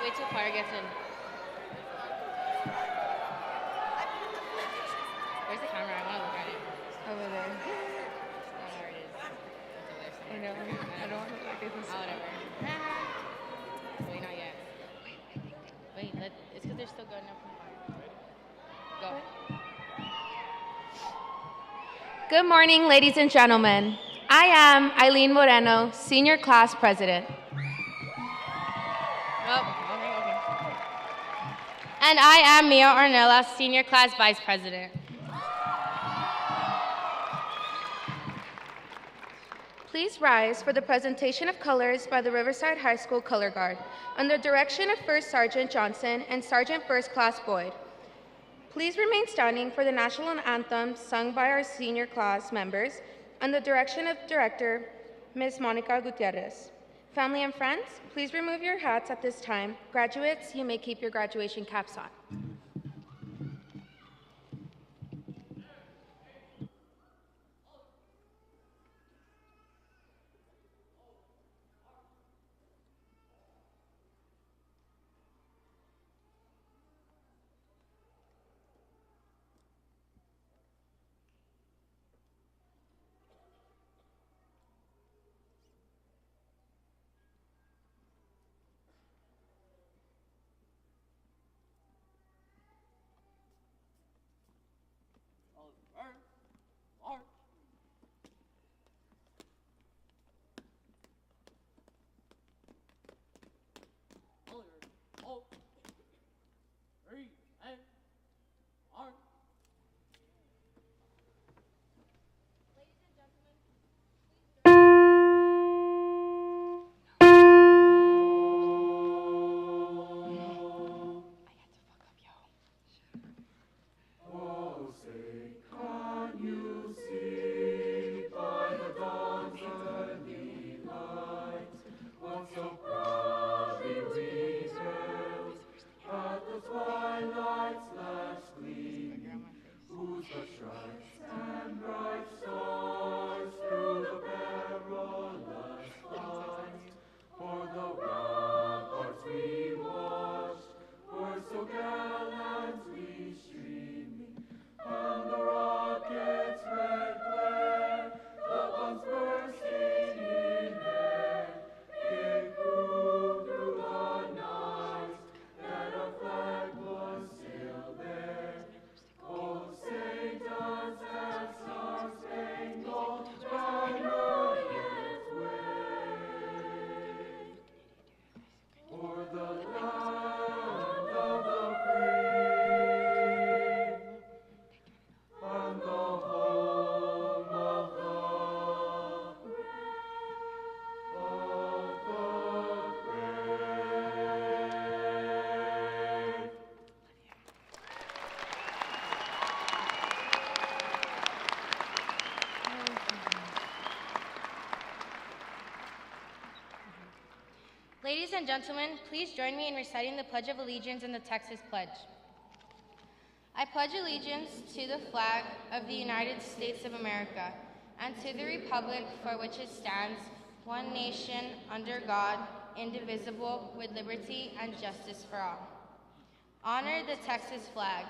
Wait till Clara gets in. Where's the camera? I want to look at it. Over there. Oh, there it is. It's over there I know. I don't want to look like this. Oh, whatever. Wait, not yet. Wait, it's because they're still going up from far. Go. Good morning, ladies and gentlemen. I am Eileen Moreno, Senior Class President. Oh, okay. And I am Mia Ornella, Senior Class Vice President. Please rise for the presentation of colors by the Riverside High School Color Guard under direction of First Sergeant Johnson and Sergeant First Class Boyd. Please remain standing for the national anthem sung by our senior class members under the direction of Director Ms. Monica Gutierrez. Family and friends, please remove your hats at this time. Graduates, you may keep your graduation caps on. Ladies and gentlemen, please join me in reciting the Pledge of Allegiance and the Texas Pledge. I pledge allegiance to the flag of the United States of America and to the republic for which it stands, one nation, under God, indivisible, with liberty and justice for all. Honor the Texas flag.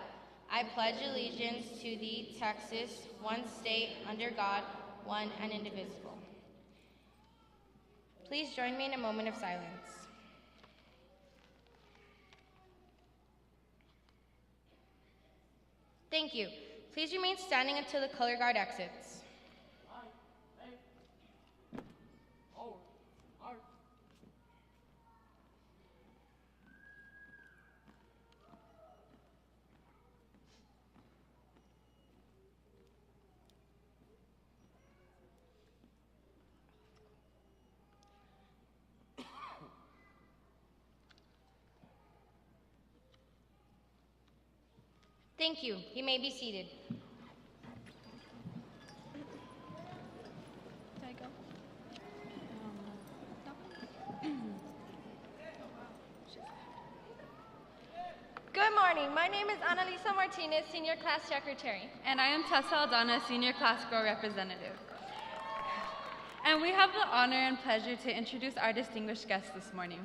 I pledge allegiance to thee, Texas, one state, under God, one and indivisible. Please join me in a moment of silence. Thank you. Please remain standing until the color guard exits. Thank you. You may be seated. Did I go? Good morning. My name is Annalisa Martinez, Senior Class Secretary. And I am Tessa Aldana, Senior Class Girl Representative. And we have the honor and pleasure to introduce our distinguished guests this morning.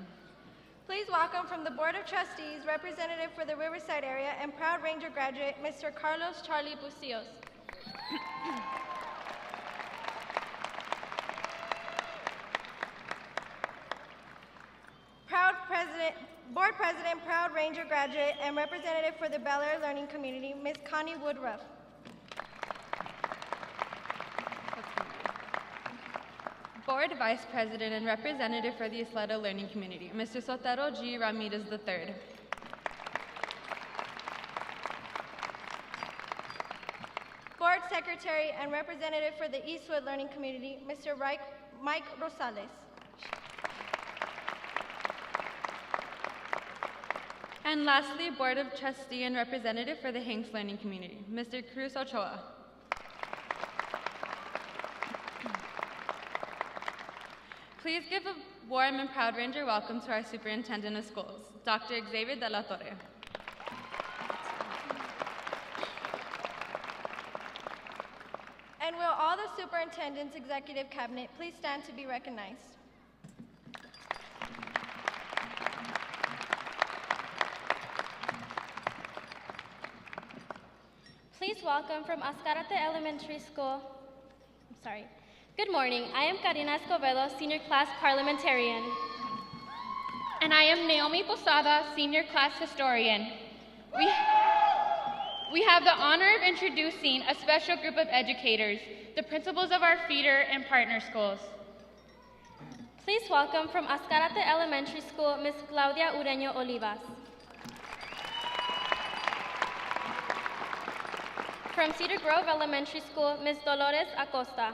Please welcome from the Board of Trustees, representative for the Riverside area and proud Ranger graduate, Mr. Carlos Charlie Bucios. Board President, proud Ranger graduate and representative for the Bel Air Learning Community, Ms. Connie Woodruff. Board Vice President and representative for the Ysleta Learning Community, Mr. Sotero G. Ramirez III. Board Secretary and representative for the Eastwood Learning Community, Mr. Mike Rosales. And lastly, Board of Trustee and representative for the Hanks Learning Community, Mr. Cruz Ochoa. Please give a warm and proud Ranger welcome to our Superintendent of Schools, Dr. Xavier de la Torre. And will all the Superintendent's Executive Cabinet please stand to be recognized? Please welcome from Ascarate Elementary School. Good morning. I am Karina Escobedo, senior class parliamentarian. And I am Naomi Posada, senior class historian. We have the honor of introducing a special group of educators, the principals of our feeder and partner schools. Please welcome from Ascarate Elementary School, Ms. Claudia Ureño Olivas. From Cedar Grove Elementary School, Ms. Dolores Acosta.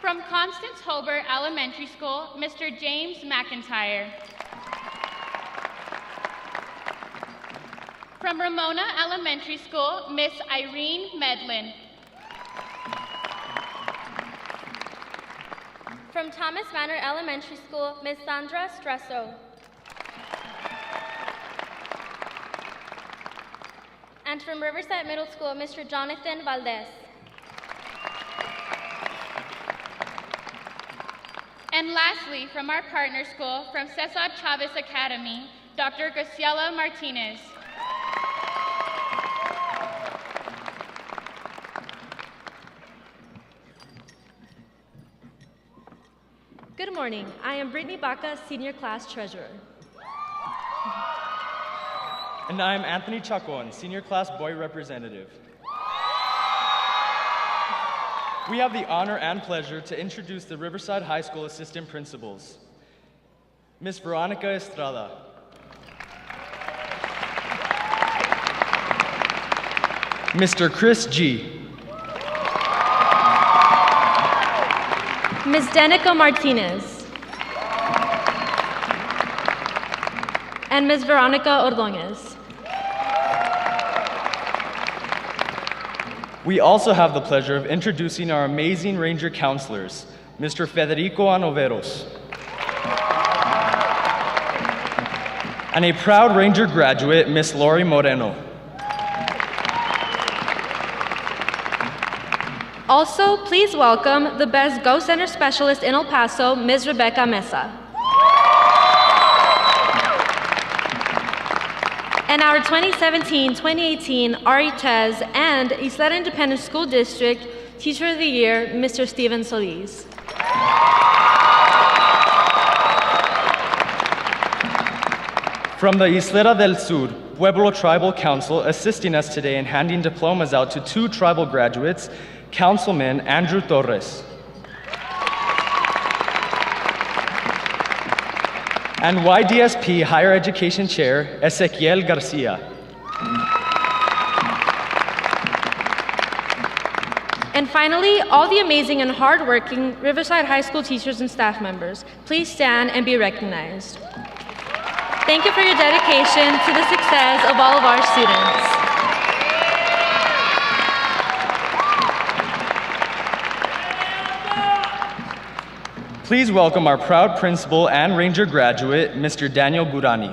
From Constance Hobart Elementary School, Mr. James McIntyre. From Ramona Elementary School, Miss Irene Medlin. From Thomas Manor Elementary School, Ms. Sandra Stresso. And from Riverside Middle School, Mr. Jonathan Valdez. And lastly, from our partner school, from Cesar Chavez Academy, Dr. Graciela Martinez. Good morning. I am Brittany Baca, senior class treasurer. And I am Anthony Chacon, senior class boy representative. We have the honor and pleasure to introduce the Riverside High School assistant principals. Ms. Veronica Estrada. Mr. Chris G. Ms. Danica Martinez. And Ms. Veronica Ordonez. We also have the pleasure of introducing our amazing Ranger counselors, Mr. Federico Anoveros, and a proud Ranger graduate, Miss Lori Moreno. Also, please welcome the Best Go Center Specialist in El Paso, Ms. Rebecca Mesa. And our 2017-2018 RETES and Ysleta Independent School District Teacher of the Year, Mr. Steven Solis. From the Ysleta del Sur Pueblo Tribal Council, assisting us today in handing diplomas out to 2 tribal graduates, Councilman Andrew Torres. And YDSP Higher Education Chair, Ezequiel Garcia. And finally, all the amazing and hardworking Riverside High School teachers and staff members, please stand and be recognized. Thank you for your dedication to the success of all of our students. Please welcome our proud principal and Ranger graduate, Mr. Daniel Burani.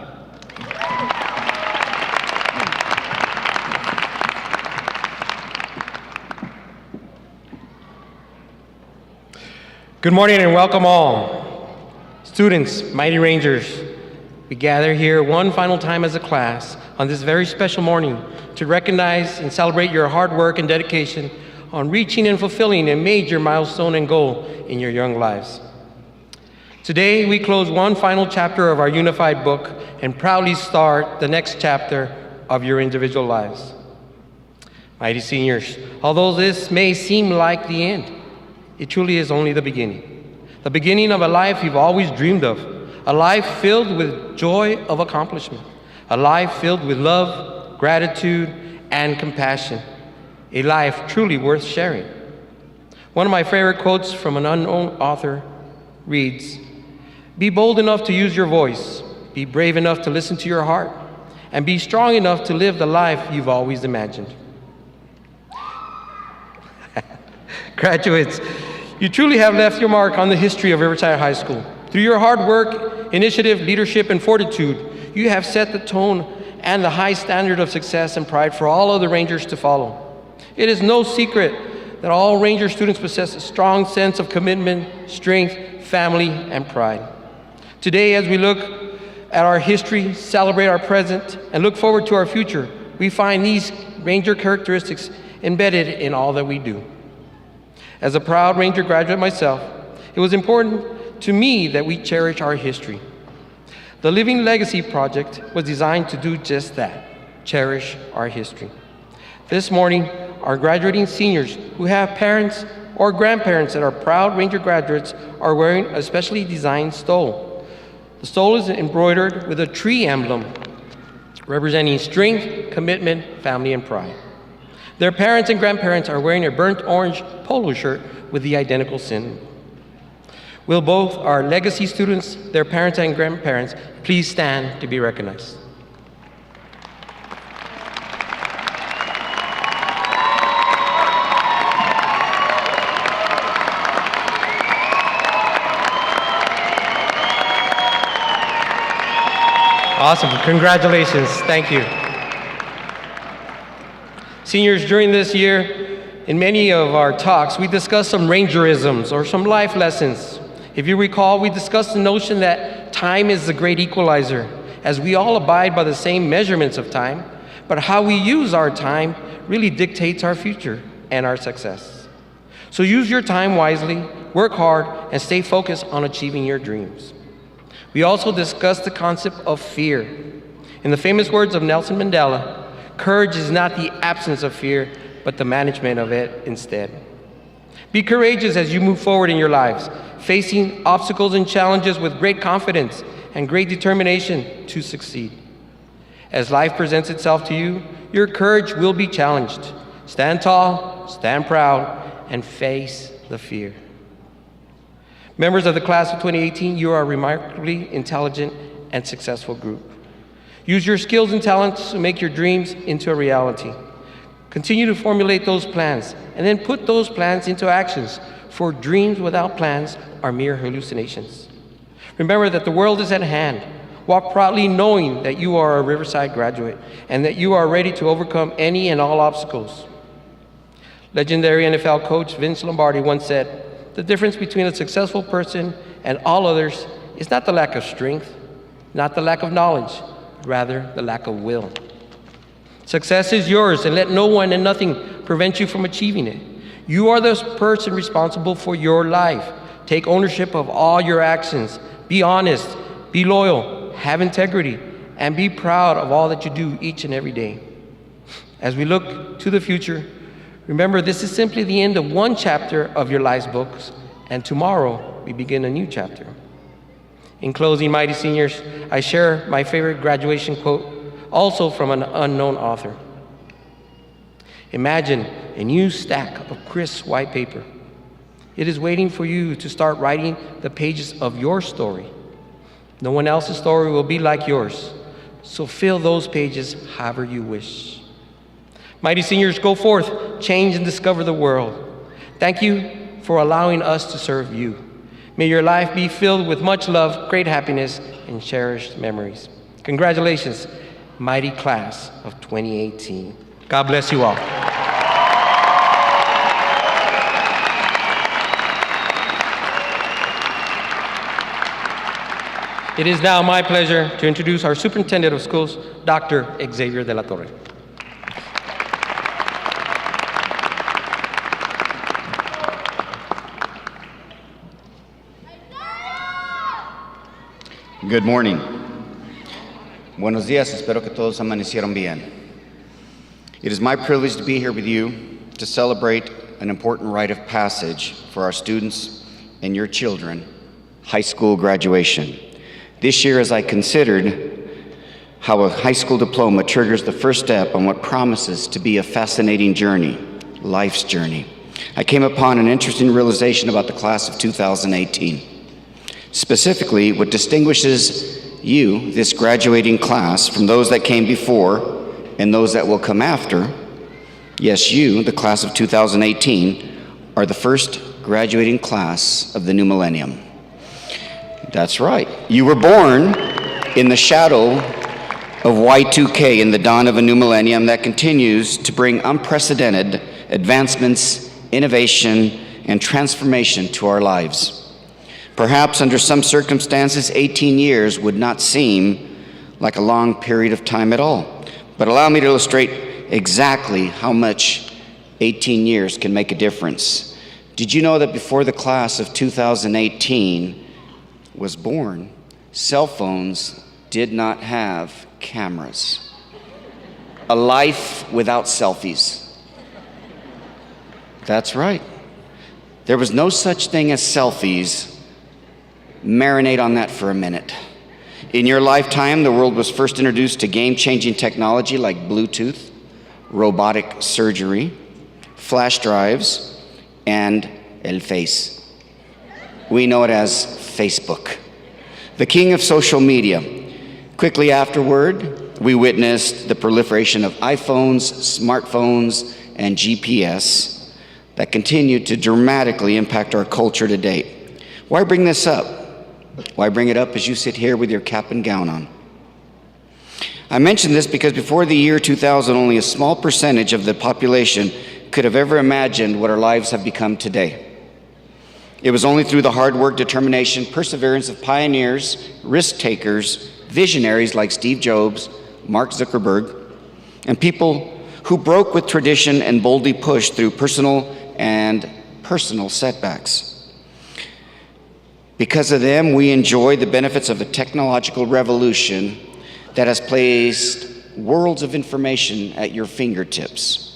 Good morning and welcome all. Students, Mighty Rangers, we gather here one final time as a class on this very special morning to recognize and celebrate your hard work and dedication on reaching and fulfilling a major milestone and goal in your young lives. Today, we close one final chapter of our unified book and proudly start the next chapter of your individual lives. Mighty seniors, although this may seem like the end, it truly is only the beginning of a life you've always dreamed of, a life filled with joy of accomplishment, a life filled with love, gratitude, and compassion, a life truly worth sharing. One of my favorite quotes from an unknown author reads, "Be bold enough to use your voice, be brave enough to listen to your heart, and be strong enough to live the life you've always imagined." Graduates, you truly have left your mark on the history of Riverside High School. Through your hard work, initiative, leadership, and fortitude, you have set the tone and the high standard of success and pride for all other Rangers to follow. It is no secret that all Ranger students possess a strong sense of commitment, strength, family, and pride. Today, as we look at our history, celebrate our present, and look forward to our future, we find these Ranger characteristics embedded in all that we do. As a proud Ranger graduate myself, it was important to me that we cherish our history. The Living Legacy Project was designed to do just that, cherish our history. This morning, our graduating seniors who have parents or grandparents that are proud Ranger graduates are wearing a specially designed stole. The stole is embroidered with a tree emblem representing strength, commitment, family, and pride. Their parents and grandparents are wearing a burnt orange polo shirt with the identical symbol. Will both our legacy students, their parents and grandparents, please stand to be recognized? Awesome, congratulations, thank you. Seniors, during this year, in many of our talks, we discussed some Rangerisms or some life lessons. If you recall, we discussed the notion that time is the great equalizer, as we all abide by the same measurements of time, but how we use our time really dictates our future and our success. So use your time wisely, work hard, and stay focused on achieving your dreams. We also discussed the concept of fear. In the famous words of Nelson Mandela, courage is not the absence of fear, but the management of it instead. Be courageous as you move forward in your lives, facing obstacles and challenges with great confidence and great determination to succeed. As life presents itself to you, your courage will be challenged. Stand tall, stand proud, and face the fear. Members of the class of 2018, you are a remarkably intelligent and successful group. Use your skills and talents to make your dreams into a reality. Continue to formulate those plans and then put those plans into actions, for dreams without plans are mere hallucinations. Remember that the world is at hand. Walk proudly knowing that you are a Riverside graduate and that you are ready to overcome any and all obstacles. Legendary NFL coach Vince Lombardi once said, "The difference between a successful person and all others is not the lack of strength, not the lack of knowledge, rather the lack of will." Success is yours, and let no one and nothing prevent you from achieving it. You are the person responsible for your life. Take ownership of all your actions. Be honest, be loyal, have integrity, and be proud of all that you do each and every day. As we look to the future, remember this is simply the end of one chapter of your life's books, and tomorrow we begin a new chapter. In closing, mighty seniors, I share my favorite graduation quote, also from an unknown author. Imagine a new stack of crisp white paper. It is waiting for you to start writing the pages of your story. No one else's story will be like yours, so fill those pages however you wish. Mighty seniors, go forth, change and discover the world. Thank you for allowing us to serve you. May your life be filled with much love, great happiness, and cherished memories. Congratulations, mighty class of 2018. God bless you all. It is now my pleasure to introduce our Superintendent of Schools, Dr. Xavier de la Torre. Good morning. Buenos días, espero que todos amanecieron bien. It is my privilege to be here with you to celebrate an important rite of passage for our students and your children, high school graduation. This year, as I considered how a high school diploma triggers the first step on what promises to be a fascinating journey, life's journey, I came upon an interesting realization about the class of 2018. Specifically, what distinguishes you, this graduating class, from those that came before and those that will come after. Yes, you, the class of 2018, are the first graduating class of the new millennium. That's right. You were born in the shadow of Y2K, in the dawn of a new millennium that continues to bring unprecedented advancements, innovation, and transformation to our lives. Perhaps under some circumstances, 18 years would not seem like a long period of time at all. But allow me to illustrate exactly how much 18 years can make a difference. Did you know that before the class of 2018 was born, cell phones did not have cameras? A life without selfies. That's right. There was no such thing as selfies. Marinate on that for a minute. In your lifetime, the world was first introduced to game-changing technology like Bluetooth, robotic surgery, flash drives, and el face. We know it as Facebook, the king of social media. Quickly afterward, we witnessed the proliferation of iPhones, smartphones, and GPS that continue to dramatically impact our culture today. Why bring this up? Why bring it up as you sit here with your cap and gown on? I mention this because before the year 2000, only a small percentage of the population could have ever imagined what our lives have become today. It was only through the hard work, determination, perseverance of pioneers, risk takers, visionaries like Steve Jobs, Mark Zuckerberg, and people who broke with tradition and boldly pushed through personal setbacks. Because of them, we enjoy the benefits of a technological revolution that has placed worlds of information at your fingertips.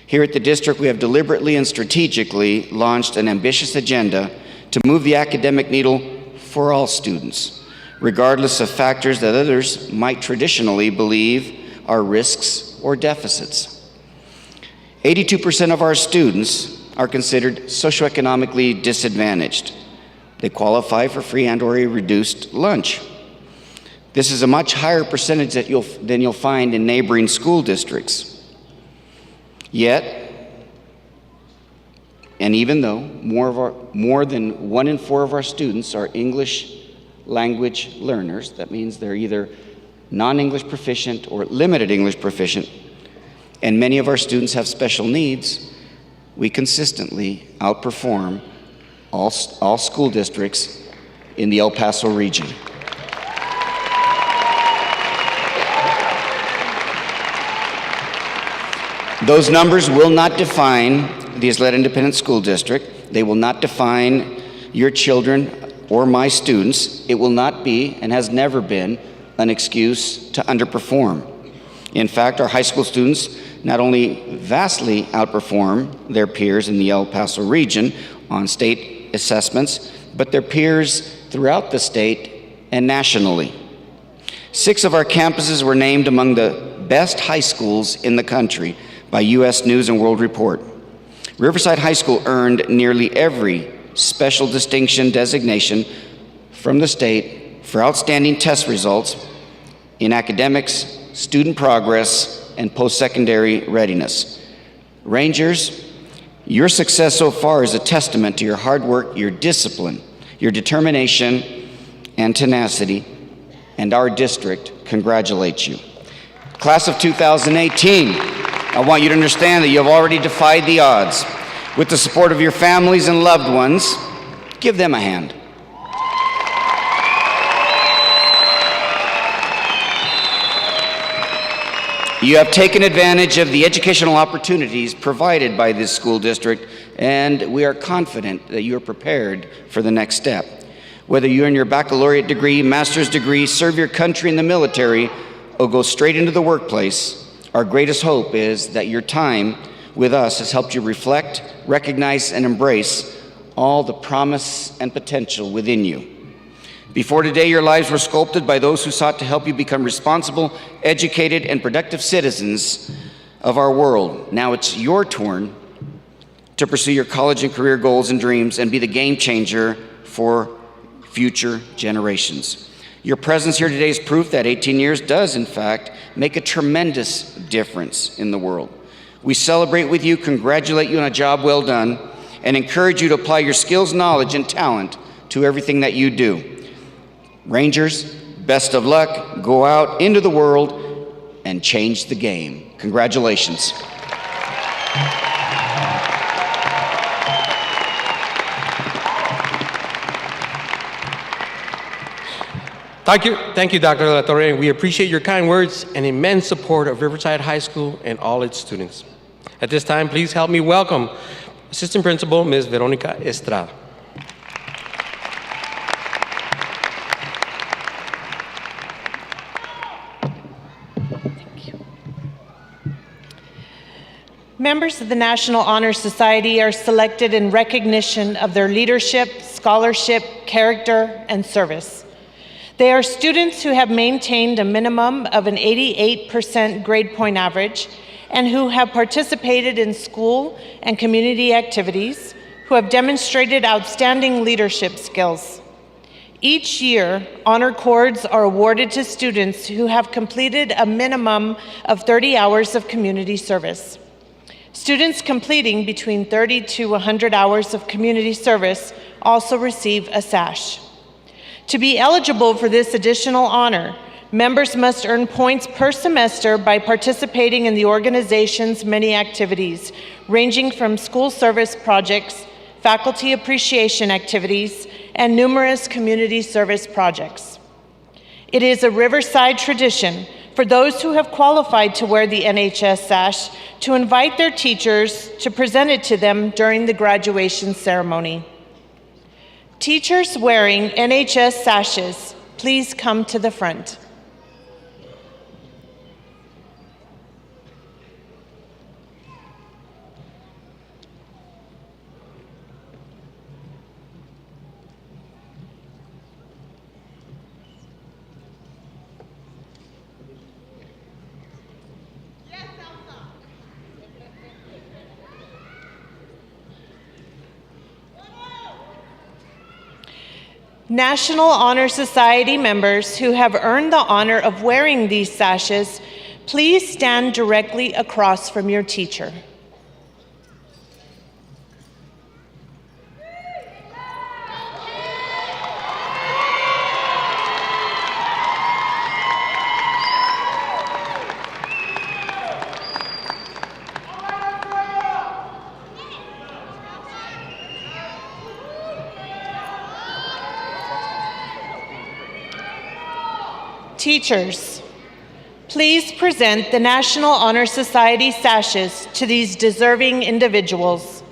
Here at the district, we have deliberately and strategically launched an ambitious agenda to move the academic needle for all students, regardless of factors that others might traditionally believe are risks or deficits. 82% of our students are considered socioeconomically disadvantaged. They qualify for free and or a reduced lunch. This is a much higher percentage than you'll find in neighboring school districts. Yet, and even though more than 1 in 4 of our students are English language learners, that means they're either non-English proficient or limited English proficient, and many of our students have special needs, we consistently outperform all school districts in the El Paso region. Those numbers will not define the Ysleta Independent School District. They will not define your children or my students. It will not be, and has never been, an excuse to underperform. In fact, our high school students not only vastly outperform their peers in the El Paso region on state assessments, but their peers throughout the state and nationally. 6 of our campuses were named among the best high schools in the country by U.S. News and World Report. Riverside High School earned nearly every special distinction designation from the state for outstanding test results in academics, student progress, and post-secondary readiness. Rangers, your success so far is a testament to your hard work, your discipline, your determination, and tenacity, and our district congratulates you. Class of 2018, I want you to understand that you have already defied the odds. With the support of your families and loved ones, give them a hand. You have taken advantage of the educational opportunities provided by this school district, and we are confident that you are prepared for the next step. Whether you earn your baccalaureate degree, master's degree, serve your country in the military, or go straight into the workplace, our greatest hope is that your time with us has helped you reflect, recognize, and embrace all the promise and potential within you. Before today, your lives were sculpted by those who sought to help you become responsible, educated, and productive citizens of our world. Now it's your turn to pursue your college and career goals and dreams and be the game changer for future generations. Your presence here today is proof that 18 years does, in fact, make a tremendous difference in the world. We celebrate with you, congratulate you on a job well done, and encourage you to apply your skills, knowledge, and talent to everything that you do. Rangers, best of luck. Go out into the world and change the game. Congratulations. Thank you, Dr. Salutatorian. We appreciate your kind words and immense support of Riverside High School and all its students. At this time, please help me welcome Assistant Principal, Ms. Veronica Estrada. Members of the National Honor Society are selected in recognition of their leadership, scholarship, character, and service. They are students who have maintained a minimum of an 88% grade point average and who have participated in school and community activities, who have demonstrated outstanding leadership skills. Each year, honor cords are awarded to students who have completed a minimum of 30 hours of community service. Students completing between 30 to 100 hours of community service also receive a sash. To be eligible for this additional honor, members must earn points per semester by participating in the organization's many activities, ranging from school service projects, faculty appreciation activities, and numerous community service projects. It is a Riverside tradition for those who have qualified to wear the NHS sash to invite their teachers to present it to them during the graduation ceremony. Teachers wearing NHS sashes, please come to the front. National Honor Society members who have earned the honor of wearing these sashes, please stand directly across from your teacher. Teachers, please present the National Honor Society sashes to these deserving individuals.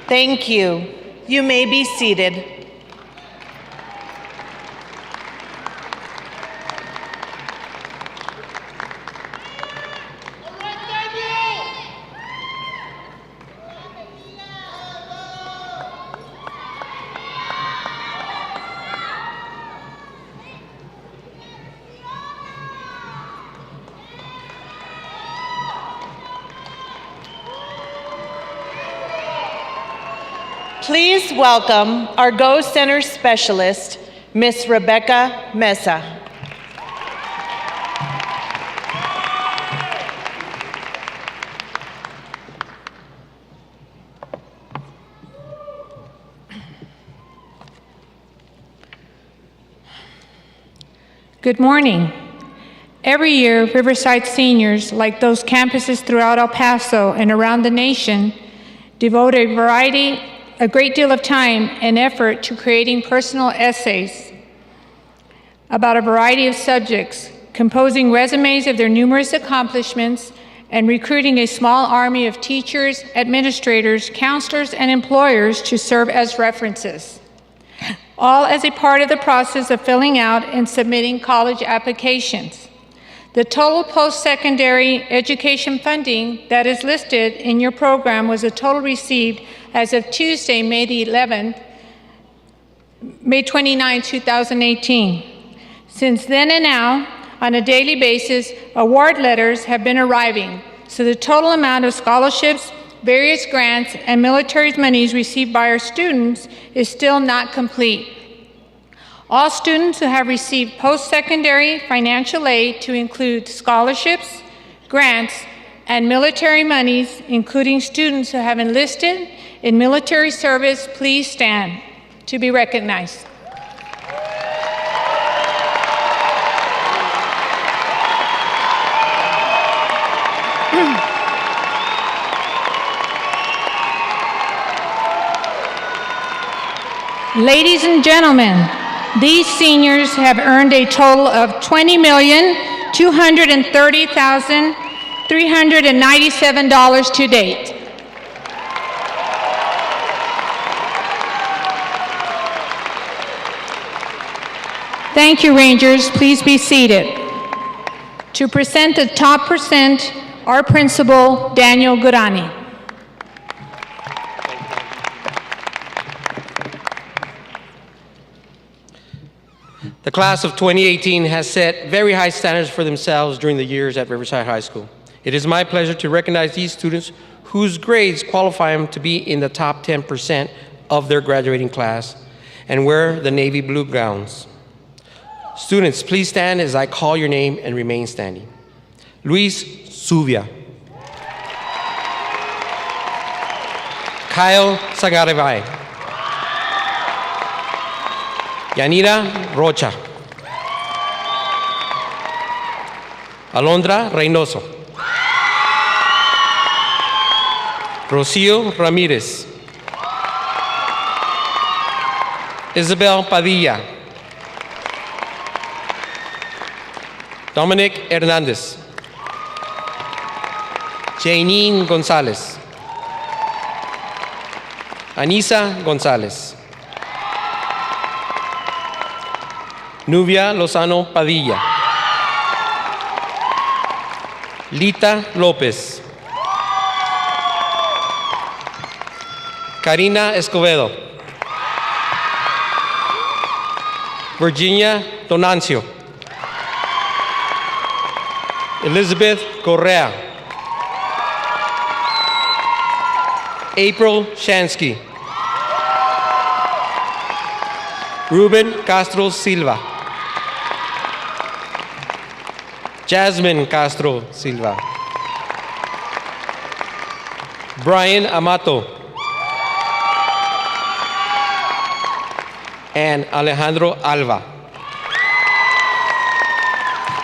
Thank you. You may be seated. Please welcome our Go Center specialist, Ms. Rebecca Mesa. Good morning. Every year, Riverside seniors, like those campuses throughout El Paso and around the nation, devote a great deal of time and effort to creating personal essays about a variety of subjects, composing resumes of their numerous accomplishments, and recruiting a small army of teachers, administrators, counselors, and employers to serve as references, all as a part of the process of filling out and submitting college applications. The total post-secondary education funding that is listed in your program was a total received as of Tuesday, May 29, 2018. Since then and now, on a daily basis, award letters have been arriving, so the total amount of scholarships, various grants, and military monies received by our students is still not complete. All students who have received post-secondary financial aid to include scholarships, grants, and military monies, including students who have enlisted in military service, please stand to be recognized. Ladies and gentlemen, these seniors have earned a total of $20,230,397 to date. Thank you, Rangers. Please be seated. To present the top percent, our principal, Daniel Gurani. The class of 2018 has set very high standards for themselves during the years at Riverside High School. It is my pleasure to recognize these students whose grades qualify them to be in the top 10% of their graduating class and wear the navy blue gowns. Students, please stand as I call your name and remain standing. Luis Zubia. Kyle Sagarevay. Yanira Rocha. Alondra Reynoso. Rocio Ramirez. Isabel Padilla. Dominic Hernandez. Janine Gonzalez. Anisa Gonzalez. Nubia Lozano Padilla. Lita López. Karina Escobedo. Virginia Donancio. Elizabeth Correa. April Shansky. Ruben Castro Silva. Jasmine Castro Silva. Brian Amato. And Alejandro Alva.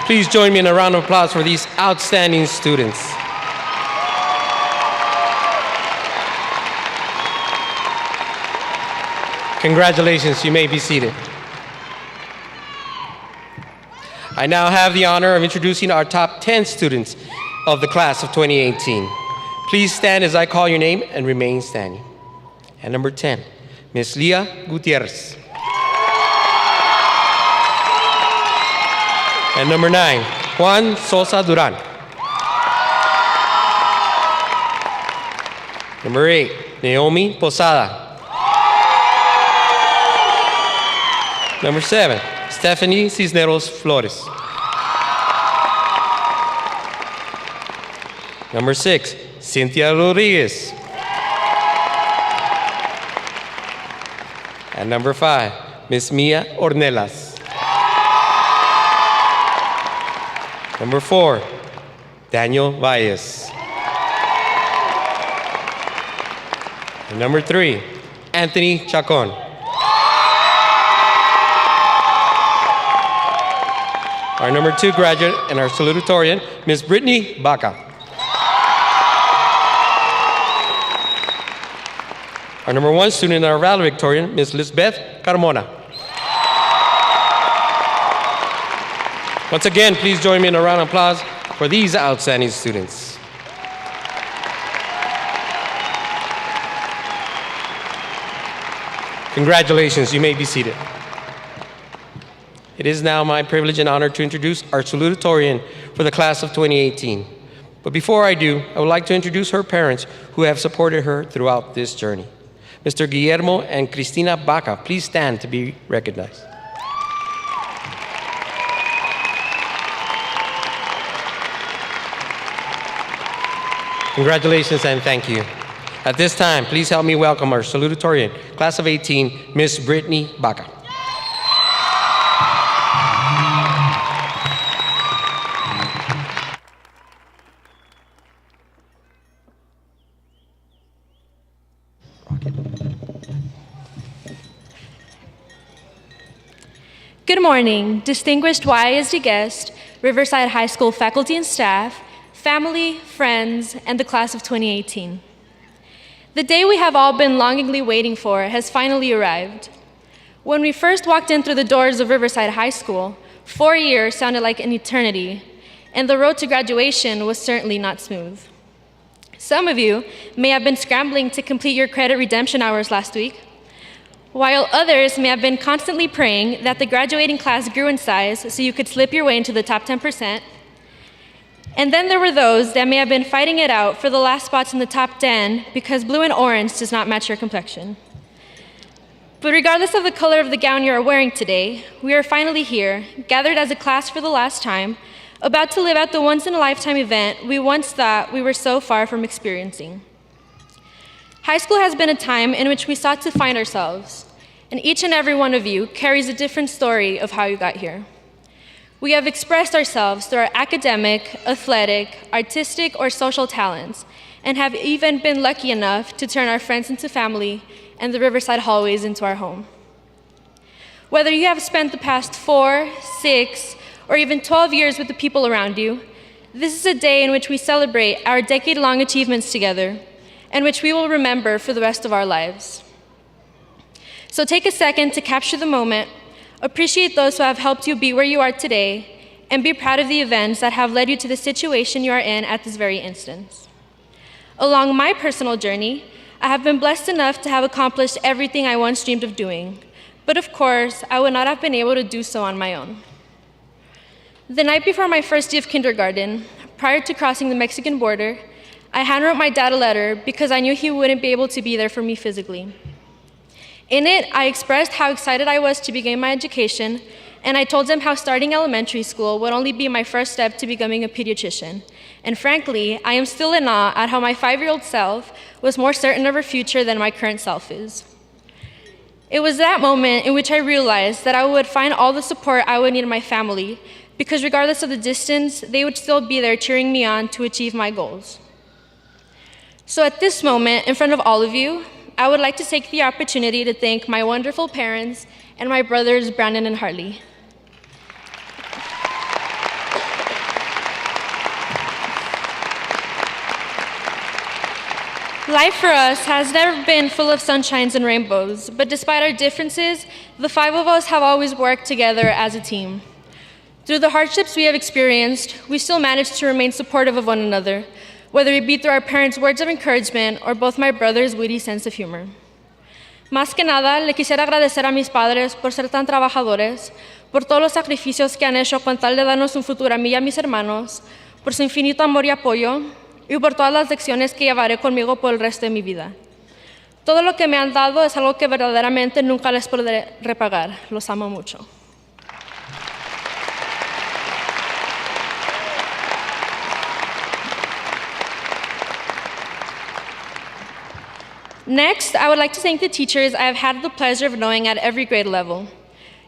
Please join me in a round of applause for these outstanding students. Congratulations, you may be seated. I now have the honor of introducing our top 10 students of the class of 2018. Please stand as I call your name and remain standing. And number 10, Ms. Leah Gutierrez. And number 9, Juan Sosa Duran. Number 8, Naomi Posada. Number 7, Stephanie Cisneros Flores. Number 6, Cynthia Rodriguez. And number 5, Miss Mia Ornelas. Number 4, Daniel Valles. And number 3, Anthony Chacon. Our number 2 graduate and our salutatorian, Ms. Brittany Baca. Our number 1 student and our valedictorian, Ms. Lisbeth Carmona. Once again, please join me in a round of applause for these outstanding students. Congratulations, you may be seated. It is now my privilege and honor to introduce our salutatorian for the class of 2018. But before I do, I would like to introduce her parents who have supported her throughout this journey. Mr. Guillermo and Cristina Baca, please stand to be recognized. Congratulations and thank you. At this time, please help me welcome our salutatorian, class of 18, Ms. Brittany Baca. Good morning, distinguished YSD guests, Riverside High School faculty and staff, family, friends, and the class of 2018. The day we have all been longingly waiting for has finally arrived. When we first walked in through the doors of Riverside High School, 4 years sounded like an eternity, and the road to graduation was certainly not smooth. Some of you may have been scrambling to complete your credit redemption hours last week, while others may have been constantly praying that the graduating class grew in size so you could slip your way into the top 10%. And then there were those that may have been fighting it out for the last spots in the top 10 because blue and orange does not match your complexion. But regardless of the color of the gown you are wearing today, we are finally here, gathered as a class for the last time, about to live out the once-in-a-lifetime event we once thought we were so far from experiencing. High school has been a time in which we sought to find ourselves, and each and every one of you carries a different story of how you got here. We have expressed ourselves through our academic, athletic, artistic, or social talents, and have even been lucky enough to turn our friends into family and the Riverside hallways into our home. Whether you have spent the past 4, 6, or even 12 years with the people around you, this is a day in which we celebrate our decade-long achievements together, and which we will remember for the rest of our lives. So take a second to capture the moment, appreciate those who have helped you be where you are today, and be proud of the events that have led you to the situation you are in at this very instant. Along my personal journey, I have been blessed enough to have accomplished everything I once dreamed of doing, but of course, I would not have been able to do so on my own. The night before my first day of kindergarten, prior to crossing the Mexican border, I handwrote my dad a letter because I knew he wouldn't be able to be there for me physically. In it, I expressed how excited I was to begin my education, and I told him how starting elementary school would only be my first step to becoming a pediatrician. And frankly, I am still in awe at how my 5-year-old self was more certain of her future than my current self is. It was that moment in which I realized that I would find all the support I would need in my family, because regardless of the distance, they would still be there cheering me on to achieve my goals. So at this moment, in front of all of you, I would like to take the opportunity to thank my wonderful parents and my brothers, Brandon and Harley. Life for us has never been full of sunshines and rainbows, but despite our differences, the 5 of us have always worked together as a team. Through the hardships we have experienced, we still managed to remain supportive of one another, whether it be through our parents' words of encouragement or both my brother's witty sense of humor. Más que nada, le quisiera agradecer a mis padres por ser tan trabajadores, por todos los sacrificios que han hecho con tal de darnos un futuro a mí y a mis hermanos, por su infinito amor y apoyo, y por todas las lecciones que llevaré conmigo por el resto de mi vida. Todo lo que me han dado es algo que verdaderamente nunca les podré repagar. Los amo mucho. Next, I would like to thank the teachers I have had the pleasure of knowing at every grade level.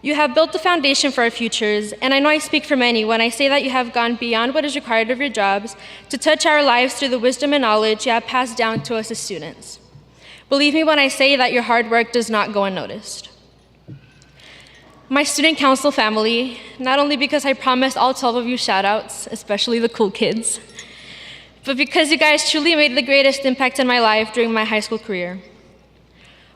You have built the foundation for our futures, and I know I speak for many when I say that you have gone beyond what is required of your jobs to touch our lives through the wisdom and knowledge you have passed down to us as students. Believe me when I say that your hard work does not go unnoticed. My student council family, not only because I promised all 12 of you shout-outs, especially the cool kids, but because you guys truly made the greatest impact in my life during my high school career.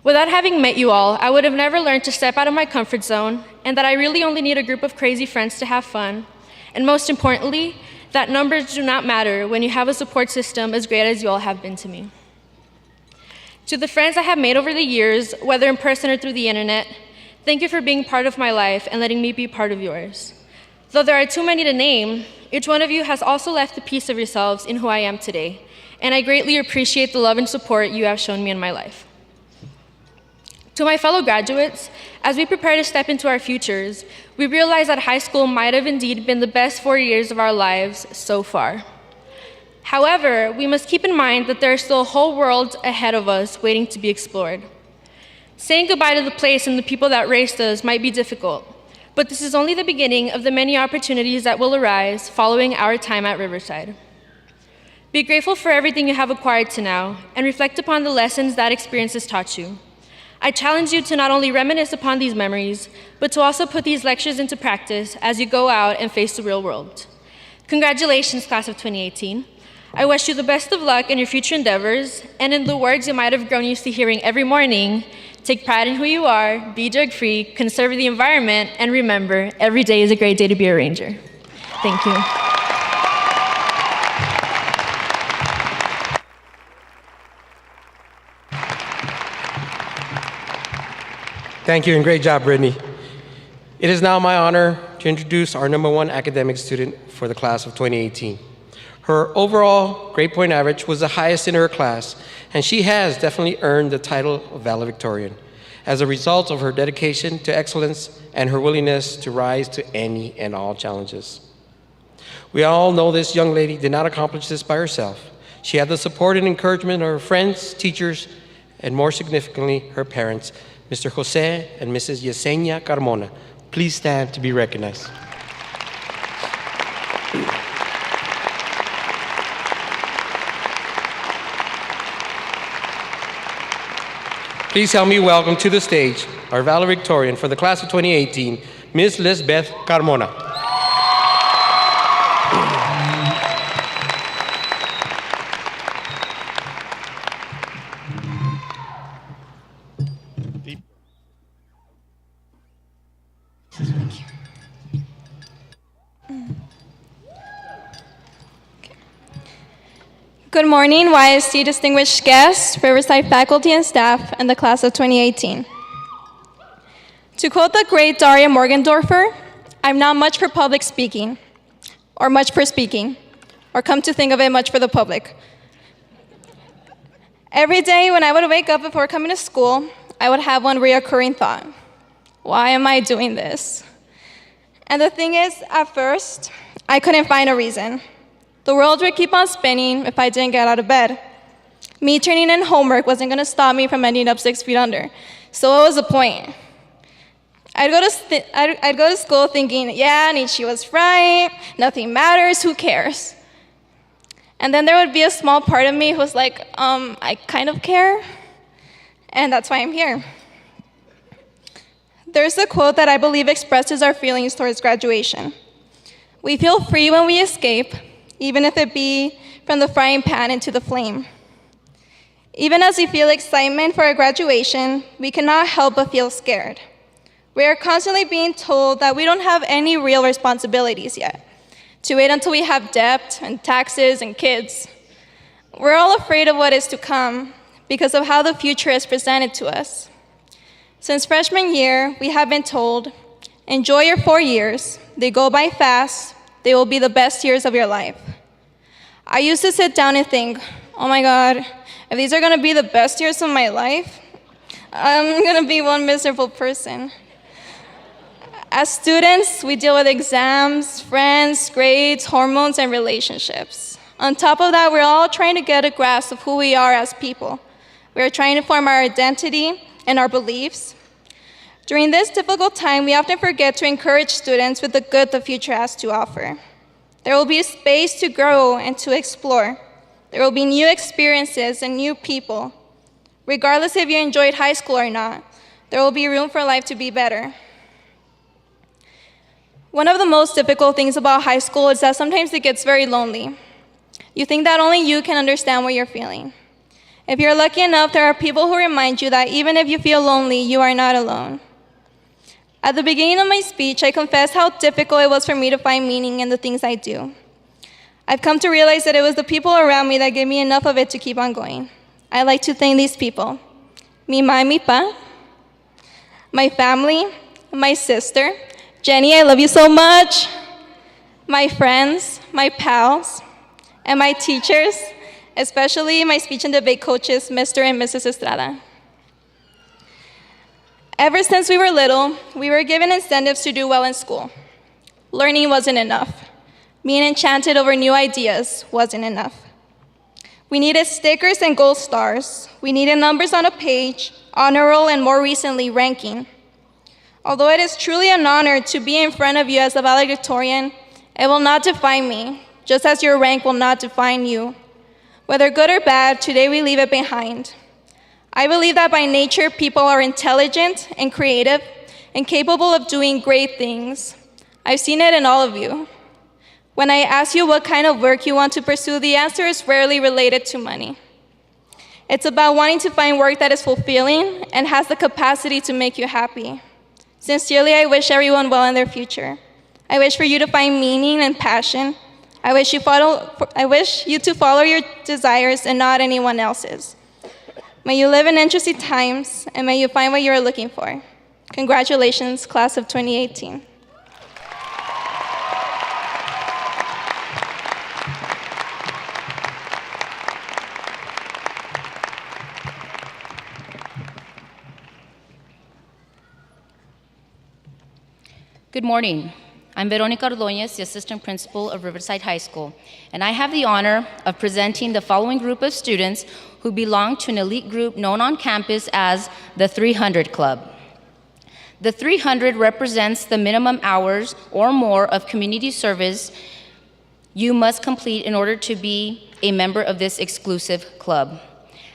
Without having met you all, I would have never learned to step out of my comfort zone, and that I really only need a group of crazy friends to have fun, and most importantly, that numbers do not matter when you have a support system as great as you all have been to me. To the friends I have made over the years, whether in person or through the internet, thank you for being part of my life and letting me be part of yours. Though there are too many to name, each one of you has also left a piece of yourselves in who I am today, and I greatly appreciate the love and support you have shown me in my life. To my fellow graduates, as we prepare to step into our futures, we realize that high school might have indeed been the best 4 years of our lives so far. However, we must keep in mind that there is still a whole world ahead of us waiting to be explored. Saying goodbye to the place and the people that raised us might be difficult, but this is only the beginning of the many opportunities that will arise following our time at Riverside. Be grateful for everything you have acquired to now, and reflect upon the lessons that experience has taught you. I challenge you to not only reminisce upon these memories, but to also put these lectures into practice as you go out and face the real world. Congratulations, class of 2018. I wish you the best of luck in your future endeavors, and in the words you might have grown used to hearing every morning, take pride in who you are, be drug-free, conserve the environment, and remember, every day is a great day to be a Ranger. Thank you. Thank you, and great job, Brittany. It is now my honor to introduce our #1 academic student for the class of 2018. Her overall grade point average was the highest in her class, and she has definitely earned the title of Valedictorian as a result of her dedication to excellence and her willingness to rise to any and all challenges. We all know this young lady did not accomplish this by herself. She had the support and encouragement of her friends, teachers, and more significantly, her parents, Mr. Jose and Mrs. Yesenia Carmona. Please stand to be recognized. Please help me welcome to the stage our valedictorian for the class of 2018, Ms. Lisbeth Carmona. Good morning, YSC distinguished guests, Riverside faculty and staff, and the class of 2018. To quote the great Daria Morgendorfer, I'm not much for public speaking, or much for speaking, or come to think of it, much for the public. Every day when I would wake up before coming to school, I would have one reoccurring thought. Why am I doing this? And the thing is, at first, I couldn't find a reason. The world would keep on spinning if I didn't get out of bed. Me turning in homework wasn't going to stop me from ending up 6 feet under. So what was the point? I'd go to school thinking, yeah, Nietzsche was right, nothing matters, who cares? And then there would be a small part of me who was like, I kind of care, and that's why I'm here. There's a quote that I believe expresses our feelings towards graduation. We feel free when we escape, even if it be from the frying pan into the flame. Even as we feel excitement for our graduation, we cannot help but feel scared. We are constantly being told that we don't have any real responsibilities yet, to wait until we have debt and taxes and kids. We're all afraid of what is to come because of how the future is presented to us. Since freshman year, we have been told, enjoy your 4 years, they go by fast, they will be the best years of your life. I used to sit down and think, oh my God, if these are gonna be the best years of my life, I'm gonna be one miserable person. As students, we deal with exams, friends, grades, hormones, and relationships. On top of that, we're all trying to get a grasp of who we are as people. We're trying to form our identity and our beliefs. During this difficult time, we often forget to encourage students with the good the future has to offer. There will be space to grow and to explore. There will be new experiences and new people. Regardless if you enjoyed high school or not, there will be room for life to be better. One of the most difficult things about high school is that sometimes it gets very lonely. You think that only you can understand what you're feeling. If you're lucky enough, there are people who remind you that even if you feel lonely, you are not alone. At the beginning of my speech, I confessed how difficult it was for me to find meaning in the things I do. I've come to realize that it was the people around me that gave me enough of it to keep on going. I'd like to thank these people: mi ma y mi pa, my family, my sister, Jenny, I love you so much, my friends, my pals, and my teachers, especially my speech and debate coaches, Mr. and Mrs. Estrada. Ever since we were little, we were given incentives to do well in school. Learning wasn't enough. Being enchanted over new ideas wasn't enough. We needed stickers and gold stars. We needed numbers on a page, honor roll, and more recently, ranking. Although it is truly an honor to be in front of you as a valedictorian, it will not define me, just as your rank will not define you. Whether good or bad, today we leave it behind. I believe that by nature, people are intelligent and creative and capable of doing great things. I've seen it in all of you. When I ask you what kind of work you want to pursue, the answer is rarely related to money. It's about wanting to find work that is fulfilling and has the capacity to make you happy. Sincerely, I wish everyone well in their future. I wish for you to find meaning and passion. I wish you to follow your desires and not anyone else's. May you live in interesting times, and may you find what you are looking for. Congratulations, class of 2018. Good morning. I'm Veronica Ordóñez, the Assistant Principal of Riverside High School, and I have the honor of presenting the following group of students who belong to an elite group known on campus as the 300 Club. The 300 represents the minimum hours or more of community service you must complete in order to be a member of this exclusive club.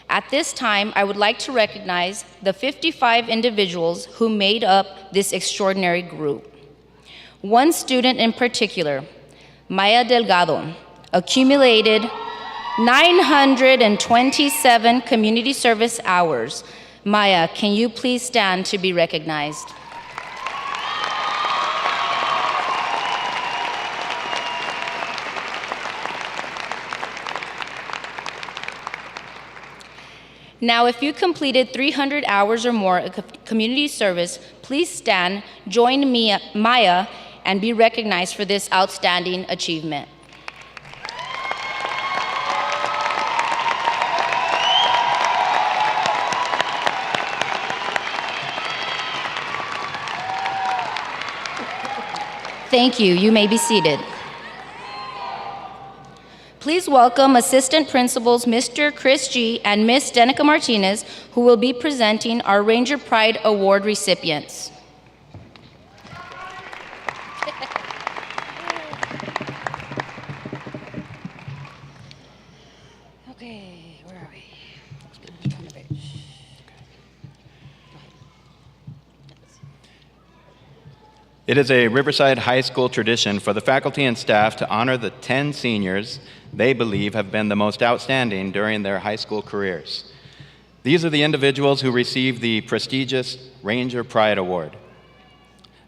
At this time, I would like to recognize the 55 individuals who made up this extraordinary group. One student in particular, Maya Delgado, accumulated 927 community service hours. Maya, can you please stand to be recognized? Now, if you completed 300 hours or more of community service, please stand, join me, Maya, and be recognized for this outstanding achievement. Thank you. You may be seated. Please welcome Assistant Principals Mr. Chris G. and Ms. Danica Martinez, who will be presenting our Ranger Pride Award recipients. Okay, where are we? It is a Riverside High School tradition for the faculty and staff to honor the 10 seniors they believe have been the most outstanding during their high school careers. These are the individuals who received the prestigious Ranger Pride Award.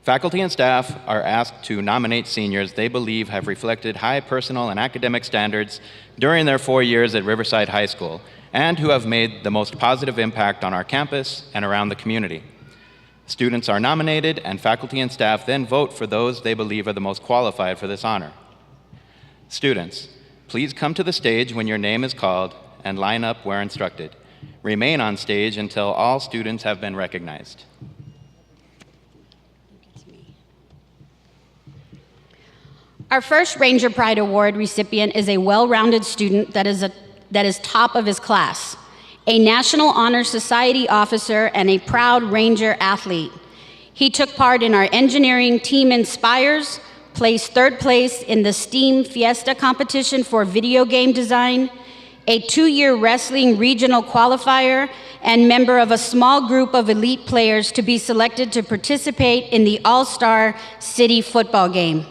Faculty and staff are asked to nominate seniors they believe have reflected high personal and academic standards during their 4 years at Riverside High School and who have made the most positive impact on our campus and around the community. Students are nominated, and faculty and staff then vote for those they believe are the most qualified for this honor. Students, please come to the stage when your name is called and line up where instructed. Remain on stage until all students have been recognized. Our first Ranger Pride Award recipient is a well-rounded student that is top of his class, a National Honor Society officer and a proud Ranger athlete. He took part in our engineering team Inspires, placed third place in the STEAM Fiesta competition for video game design, a 2-year wrestling regional qualifier, and member of a small group of elite players to be selected to participate in the All-Star City football game.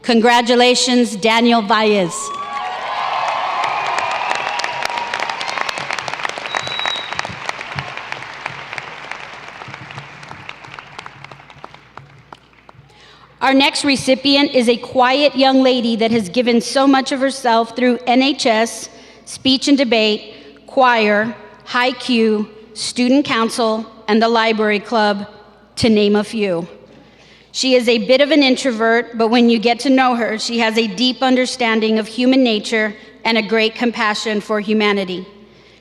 Congratulations, Daniel Valles. Our next recipient is a quiet young lady that has given so much of herself through NHS, speech and debate, choir, high Q, student council, and the library club, to name a few. She is a bit of an introvert, but when you get to know her, she has a deep understanding of human nature and a great compassion for humanity.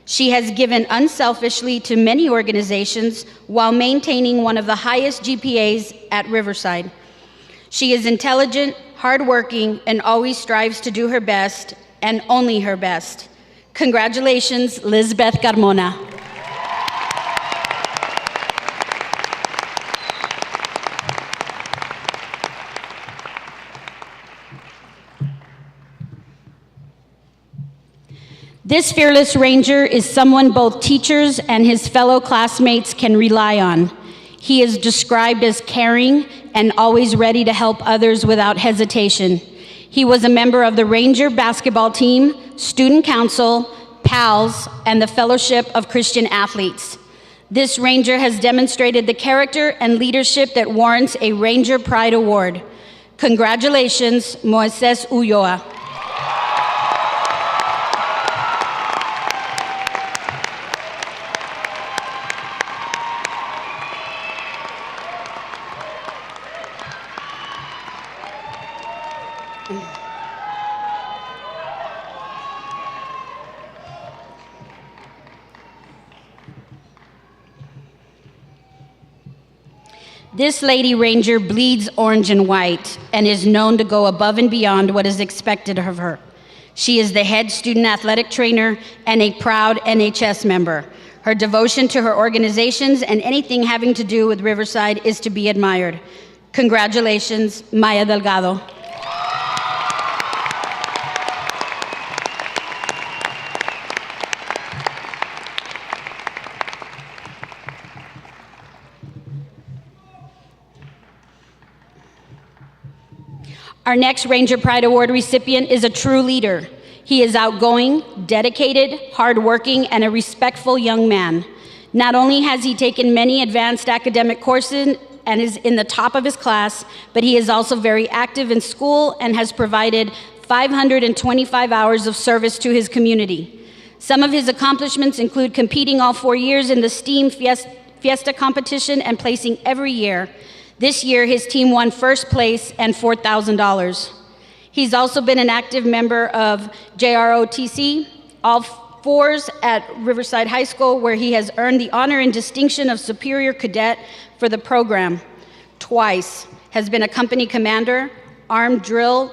She has given unselfishly to many organizations while maintaining one of the highest GPAs at Riverside. She is intelligent, hardworking, and always strives to do her best, and only her best. Congratulations, Lizbeth Carmona. This fearless ranger is someone both teachers and his fellow classmates can rely on. He is described as caring and always ready to help others without hesitation. He was a member of the Ranger basketball team, student council, PALS, and the Fellowship of Christian Athletes. This ranger has demonstrated the character and leadership that warrants a Ranger Pride Award. Congratulations, Moises Ulloa. This Lady Ranger bleeds orange and white and is known to go above and beyond what is expected of her. She is the head student athletic trainer and a proud NHS member. Her devotion to her organizations and anything having to do with Riverside is to be admired. Congratulations, Maya Delgado. Our next Ranger Pride Award recipient is a true leader. He is outgoing, dedicated, hardworking, and a respectful young man. Not only has he taken many advanced academic courses and is in the top of his class, but he is also very active in school and has provided 525 hours of service to his community. Some of his accomplishments include competing all 4 years in the STEAM Fiesta competition and placing every year. This year, his team won first place and $4,000. He's also been an active member of JROTC, all fours at Riverside High School, where he has earned the honor and distinction of Superior Cadet for the program. Twice has been a company commander, armed drill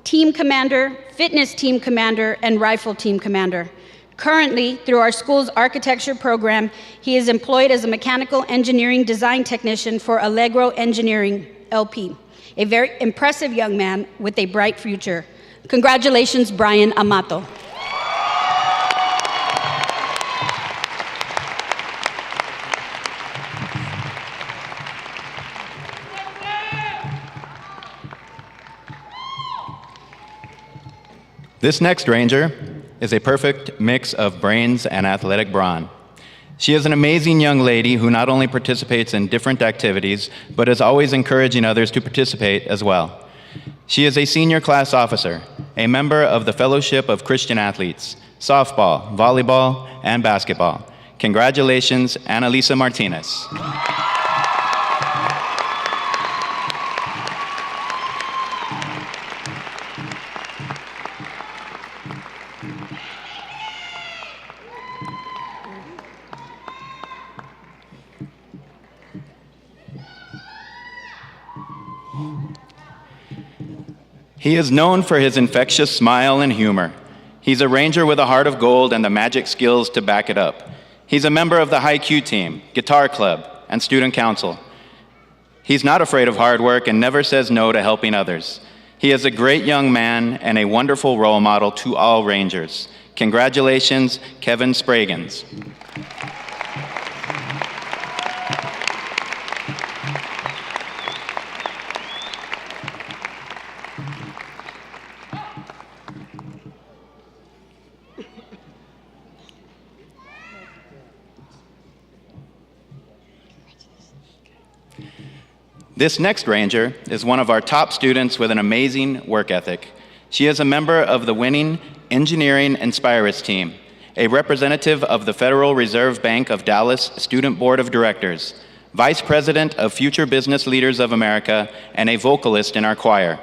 team commander, fitness team commander, and rifle team commander. Currently, through our school's architecture program, he is employed as a mechanical engineering design technician for Allegro Engineering, LP. A very impressive young man with a bright future. Congratulations, Brian Amato. This next Ranger is a perfect mix of brains and athletic brawn. She is an amazing young lady who not only participates in different activities, but is always encouraging others to participate as well. She is a senior class officer, a member of the Fellowship of Christian Athletes, softball, volleyball, and basketball. Congratulations, Annalisa Martinez. He is known for his infectious smile and humor. He's a Ranger with a heart of gold and the magic skills to back it up. He's a member of the High Q team, guitar club, and student council. He's not afraid of hard work and never says no to helping others. He is a great young man and a wonderful role model to all Rangers. Congratulations, Kevin Spragans. This next Ranger is one of our top students with an amazing work ethic. She is a member of the winning Engineering Inspirus team, a representative of the Federal Reserve Bank of Dallas Student Board of Directors, Vice President of Future Business Leaders of America, and a vocalist in our choir.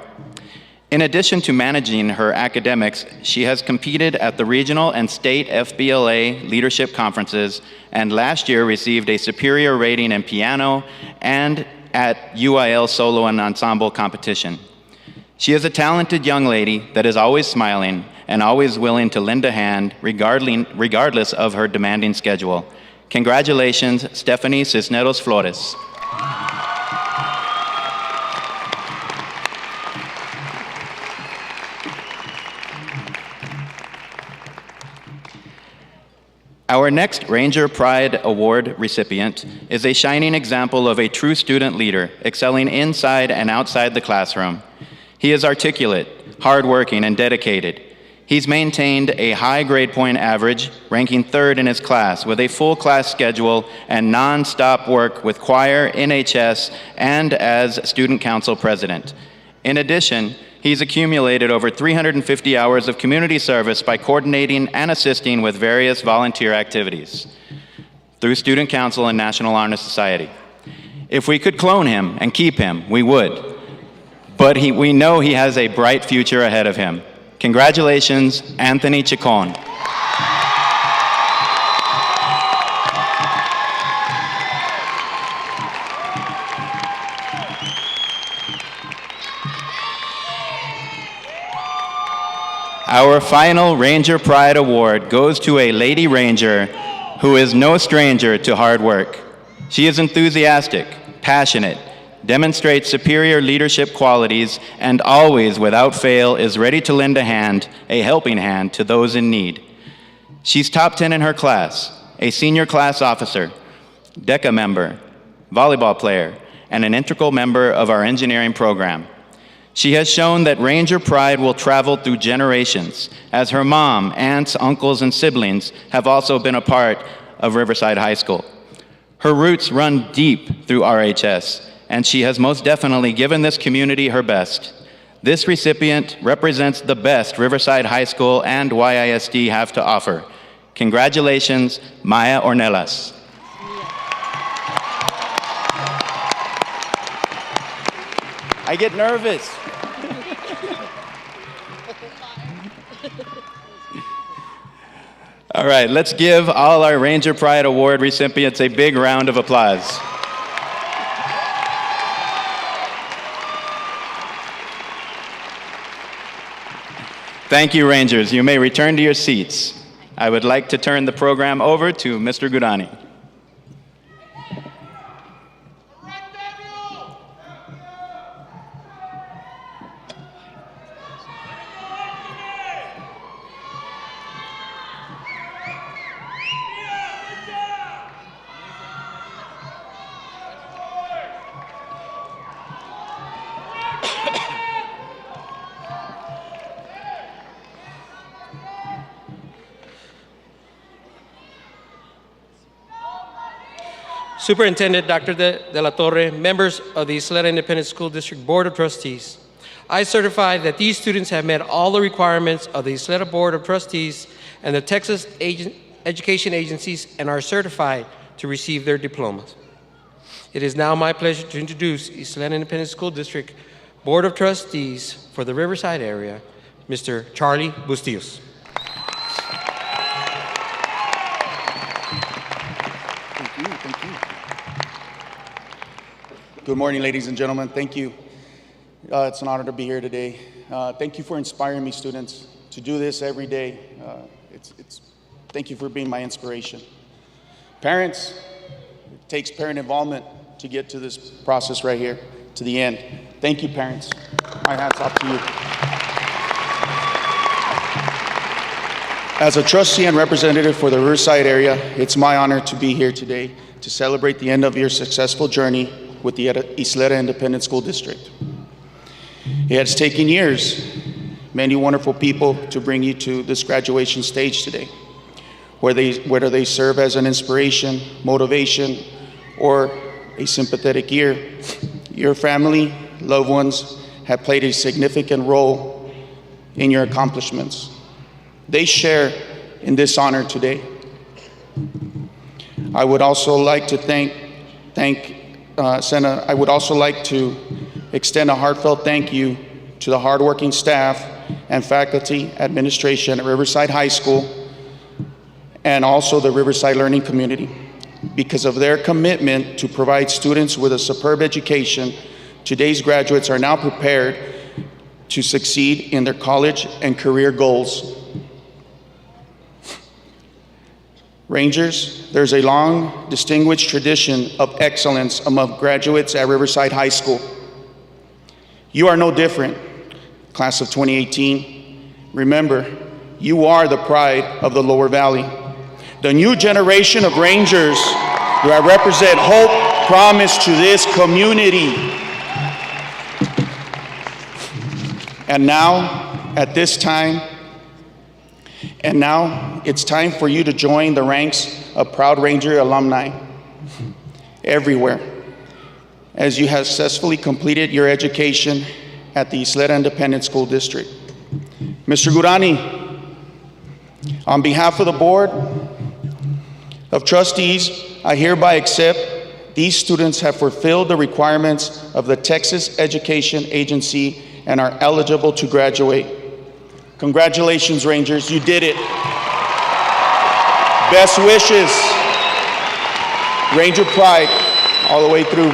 In addition to managing her academics, she has competed at the regional and state FBLA leadership conferences, and last year received a superior rating in piano and at UIL solo and ensemble competition. She is a talented young lady that is always smiling and always willing to lend a hand regardless of her demanding schedule. Congratulations, Stephanie Cisneros Flores. Our next Ranger Pride Award recipient is a shining example of a true student leader, excelling inside and outside the classroom. He is articulate, hardworking, and dedicated. He's maintained a high grade point average, ranking 3rd in his class, with a full class schedule and non-stop work with choir, NHS, and as student council president. In addition, he's accumulated over 350 hours of community service by coordinating and assisting with various volunteer activities through Student Council and National Honor Society. If we could clone him and keep him, we would. But we know he has a bright future ahead of him. Congratulations, Anthony Chacon. Our final Ranger Pride Award goes to a Lady Ranger who is no stranger to hard work. She is enthusiastic, passionate, demonstrates superior leadership qualities, and always, without fail, is ready to lend a helping hand to those in need. She's top 10 in her class, a senior class officer, DECA member, volleyball player, and an integral member of our engineering program. She has shown that Ranger Pride will travel through generations, as her mom, aunts, uncles, and siblings have also been a part of Riverside High School. Her roots run deep through RHS, and she has most definitely given this community her best. This recipient represents the best Riverside High School and YISD have to offer. Congratulations, Maya Ornelas. I get nervous. All right, let's give all our Ranger Pride Award recipients a big round of applause. Thank you, Rangers. You may return to your seats. I would like to turn the program over to Mr. Gudani. Superintendent Dr. De La Torre, members of the Ysleta Independent School District Board of Trustees, I certify that these students have met all the requirements of the Ysleta Board of Trustees and the Texas education agencies and are certified to receive their diplomas. It is now my pleasure to introduce Ysleta Independent School District Board of Trustees for the Riverside area, Mr. Charlie Bustillos. Thank you. Good morning, ladies and gentlemen. Thank you. It's an honor to be here today. Thank you for inspiring me, students, to do this every day. Thank you for being my inspiration. Parents, it takes parent involvement to get to this process right here, to the end. Thank you, parents. My hat's off to you. As a trustee and representative for the Riverside area, it's my honor to be here today to celebrate the end of your successful journey with the Ysleta Independent School District. It has taken years, many wonderful people to bring you to this graduation stage today, whether they serve as an inspiration, motivation, or a sympathetic ear. Your family, loved ones have played a significant role in your accomplishments. They share in this honor today. I would also like to I would also like to extend a heartfelt thank you to the hardworking staff and faculty, administration at Riverside High School, and also the Riverside learning community. Because of their commitment to provide students with a superb education, today's graduates are now prepared to succeed in their college and career goals. Rangers, there's a long, distinguished tradition of excellence among graduates at Riverside High School. You are no different, class of 2018. Remember, you are the pride of the Lower Valley. The new generation of Rangers that represent hope, promise to this community. And now, it's time for you to join the ranks of Proud Ranger alumni everywhere, as you have successfully completed your education at the Ysleta Independent School District. Mr. Gurani, on behalf of the Board of Trustees, I hereby accept these students have fulfilled the requirements of the Texas Education Agency and are eligible to graduate. Congratulations, Rangers, you did it. Best wishes. Ranger pride all the way through.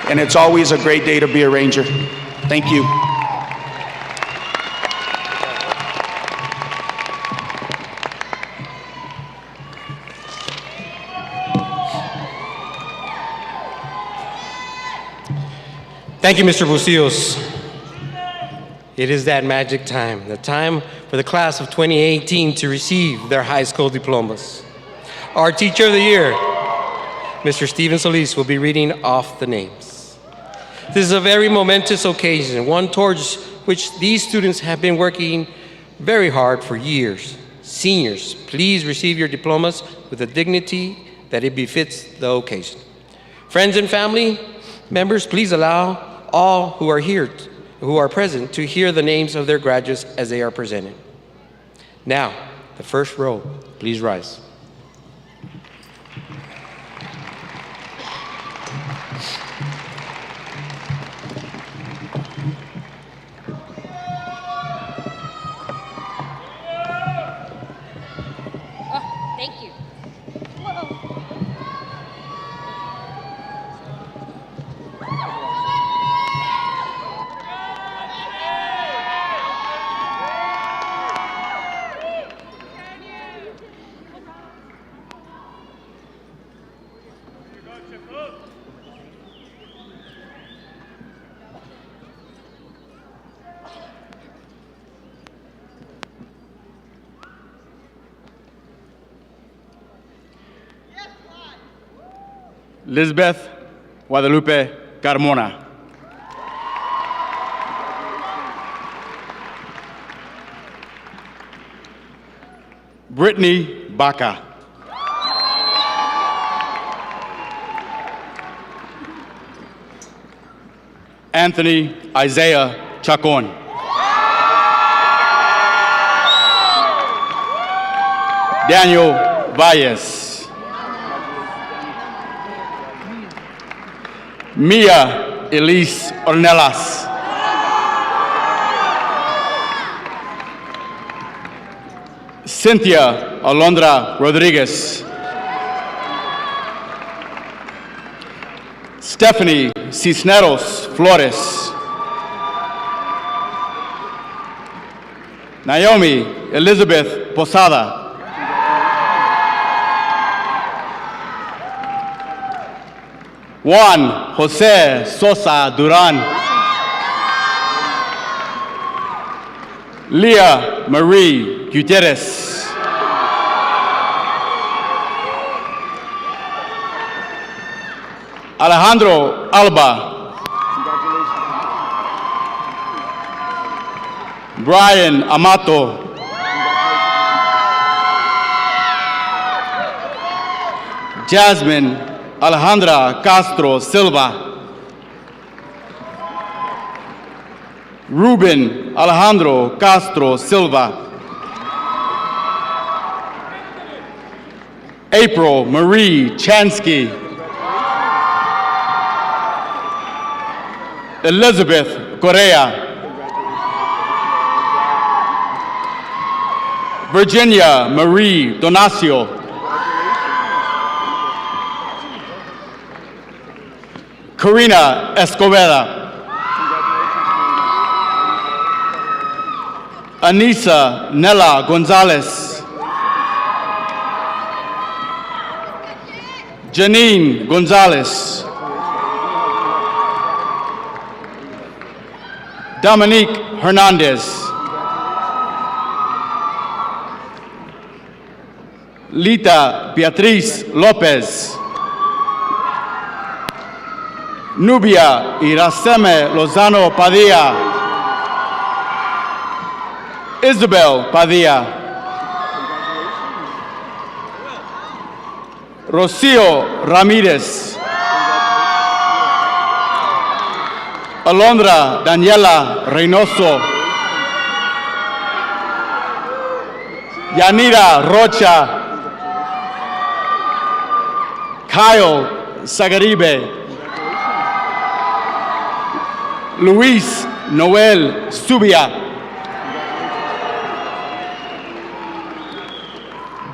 And it's always a great day to be a Ranger. Thank you. Thank you, Mr. Bucios. It is that magic time, the time for the class of 2018 to receive their high school diplomas. Our Teacher of the Year, Mr. Steven Solis, will be reading off the names. This is a very momentous occasion, one towards which these students have been working very hard for years. Seniors, please receive your diplomas with the dignity that it befits the occasion. Friends and family members, please allow all who are present to hear the names of their graduates as they are presented. Now, the first row, please rise. Thank you. Lisbeth Guadalupe Carmona. Brittany Baca. Anthony Isaiah Chacon. Daniel Valles. Mia Elise Ornelas. Cynthia Alondra Rodriguez. Stephanie Cisneros Flores. Naomi Elizabeth Posada. Juan Jose Sosa Duran. Leah Marie Gutierrez. Alejandro Alba. Brian Amato. Jasmine Alejandra Castro Silva. Ruben Alejandro Castro Silva. April Marie Chansky. Elizabeth Correa. Virginia Marie Donacio. Karina Escobedo. Anissa Nella Gonzalez. Janine Gonzalez. Dominique Hernandez. Lita Beatriz Lopez. Nubia Iraceme Lozano Padilla. Isabel Padilla. Rocio Ramirez. Alondra Daniela Reynoso. Yanira Rocha. Kyle Sagaribe. Luis Noel Subia.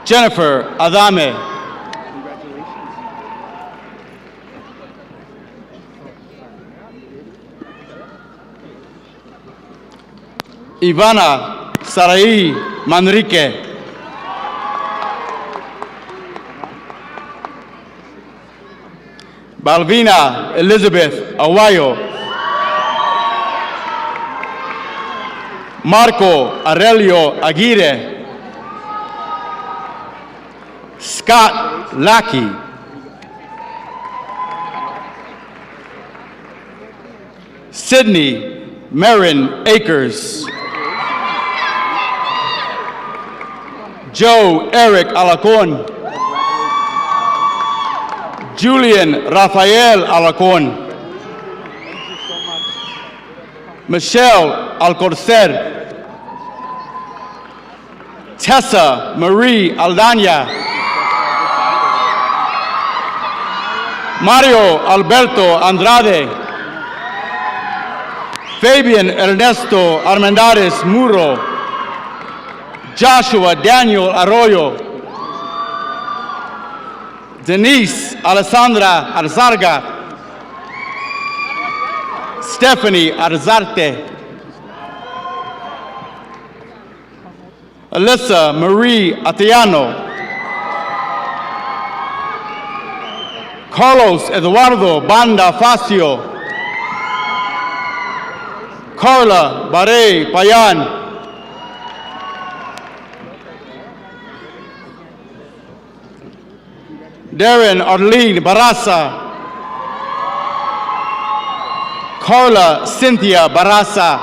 Jennifer Adame. Ivana Sarai Manrique. Balvina Elizabeth Aguayo. Marco Aurelio Aguirre. Scott Lackey. Sydney Marin Akers. Joe Eric Alacon. Julian Rafael Alacon. Michelle Alcorcer. Tessa Marie Aldana. Mario Alberto Andrade. Fabian Ernesto Armendariz Muro. Joshua Daniel Arroyo. Denise Alessandra Arzarga. Stephanie Arzarte. Alyssa Marie Atiano. Carlos Eduardo Banda Facio. Carla Bare Payan. Darren Arlene Barasa. Carla Cynthia Barasa.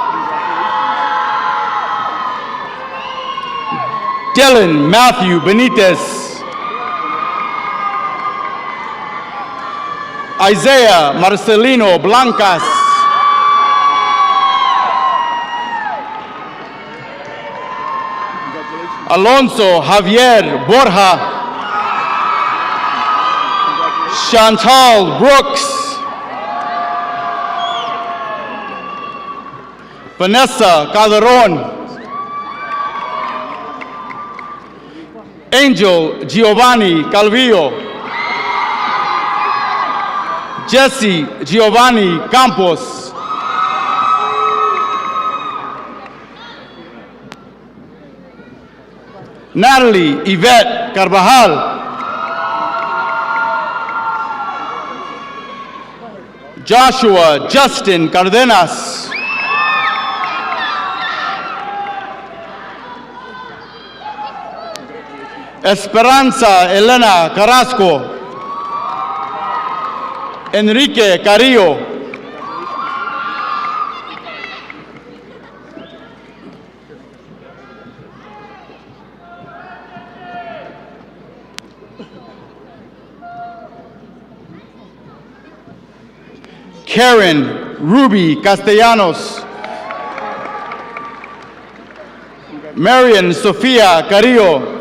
Dylan Matthew Benitez. Isaiah Marcelino Blancas. Alonso Javier Borja. Chantal Brooks. Vanessa Calderon. Angel Giovanni Calvillo. Jesse Giovanni Campos. Natalie Yvette Carvajal. Joshua Justin Cardenas. Esperanza Elena Carrasco. Enrique Carrillo. Karen Ruby Castellanos. Marian Sofia Carrillo.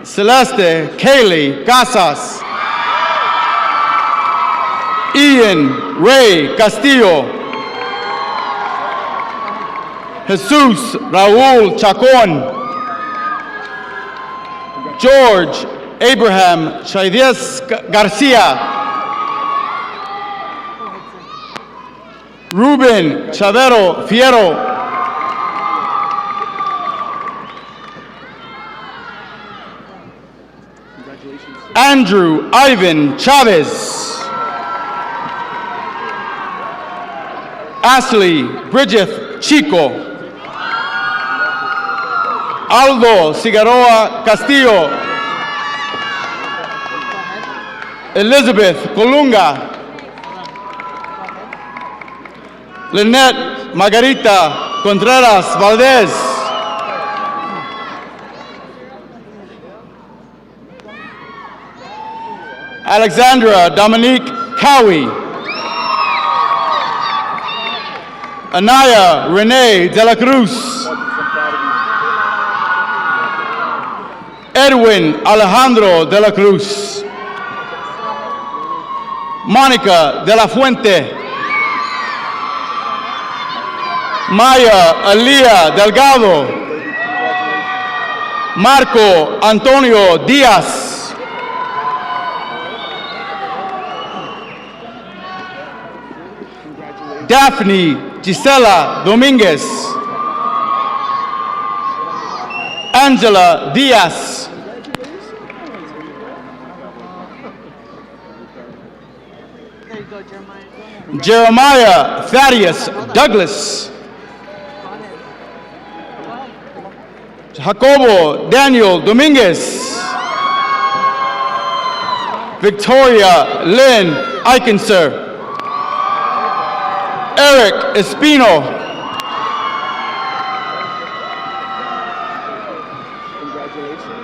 Celeste Kaylee Casas. Ian Ray Castillo. Jesus Raúl Chacón. George Abraham Chaides Garcia. Ruben Chavero Fierro. Andrew Ivan Chavez. Ashley Bridget Chico. Aldo Cigaroa Castillo. Elizabeth Colunga. Lynette Margarita Contreras Valdez. Alexandra Dominique Cowie. Anaya Renee De La Cruz. Edwin Alejandro De La Cruz. Mónica De La Fuente. Maya Elia Delgado. Marco Antonio Díaz. Daphne Gisela Dominguez. Angela Diaz. Jeremiah Thaddeus Douglas. Jacobo Daniel Dominguez. Victoria Lynn Eikenser. Eric Espino.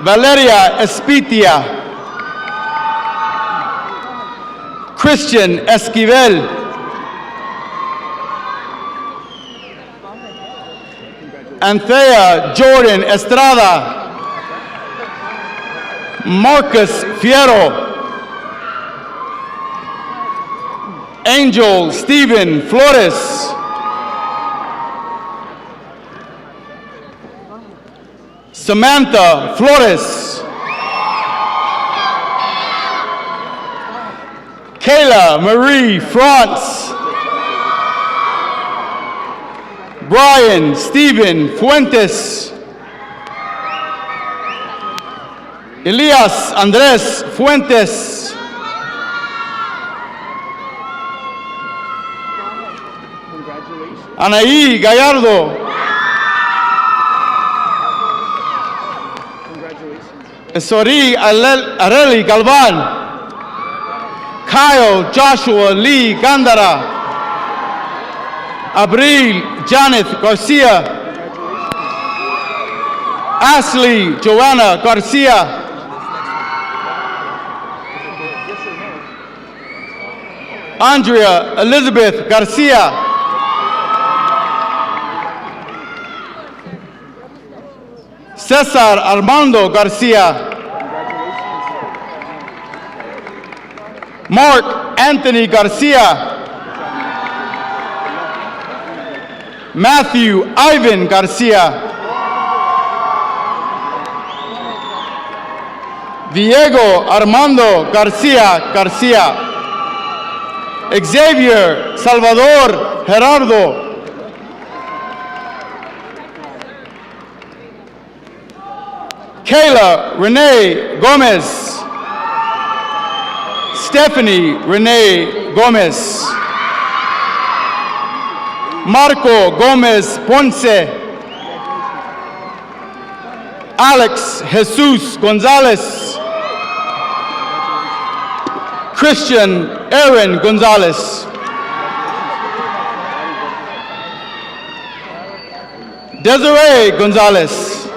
Valeria Espitia. Christian Esquivel. Anthea Jordan Estrada. Marcus Fierro. Angel Stephen Flores. Samantha Flores. Kayla Marie France. Brian Stephen Fuentes. Elias Andrés Fuentes. Anaí Gallardo. Sori Areli Galvan. Kyle Joshua Lee Gandara. Abril Janet Garcia. Ashley Joanna Garcia. Andrea Elizabeth Garcia. Cesar Armando Garcia. Mark Anthony Garcia. Matthew Ivan Garcia. Diego Armando Garcia Garcia. Xavier Salvador Gerardo. Kayla Renee Gomez. Stephanie Renee Gomez. Marco Gomez Ponce. Alex Jesus Gonzalez. Christian Aaron Gonzalez. Desiree Gonzalez.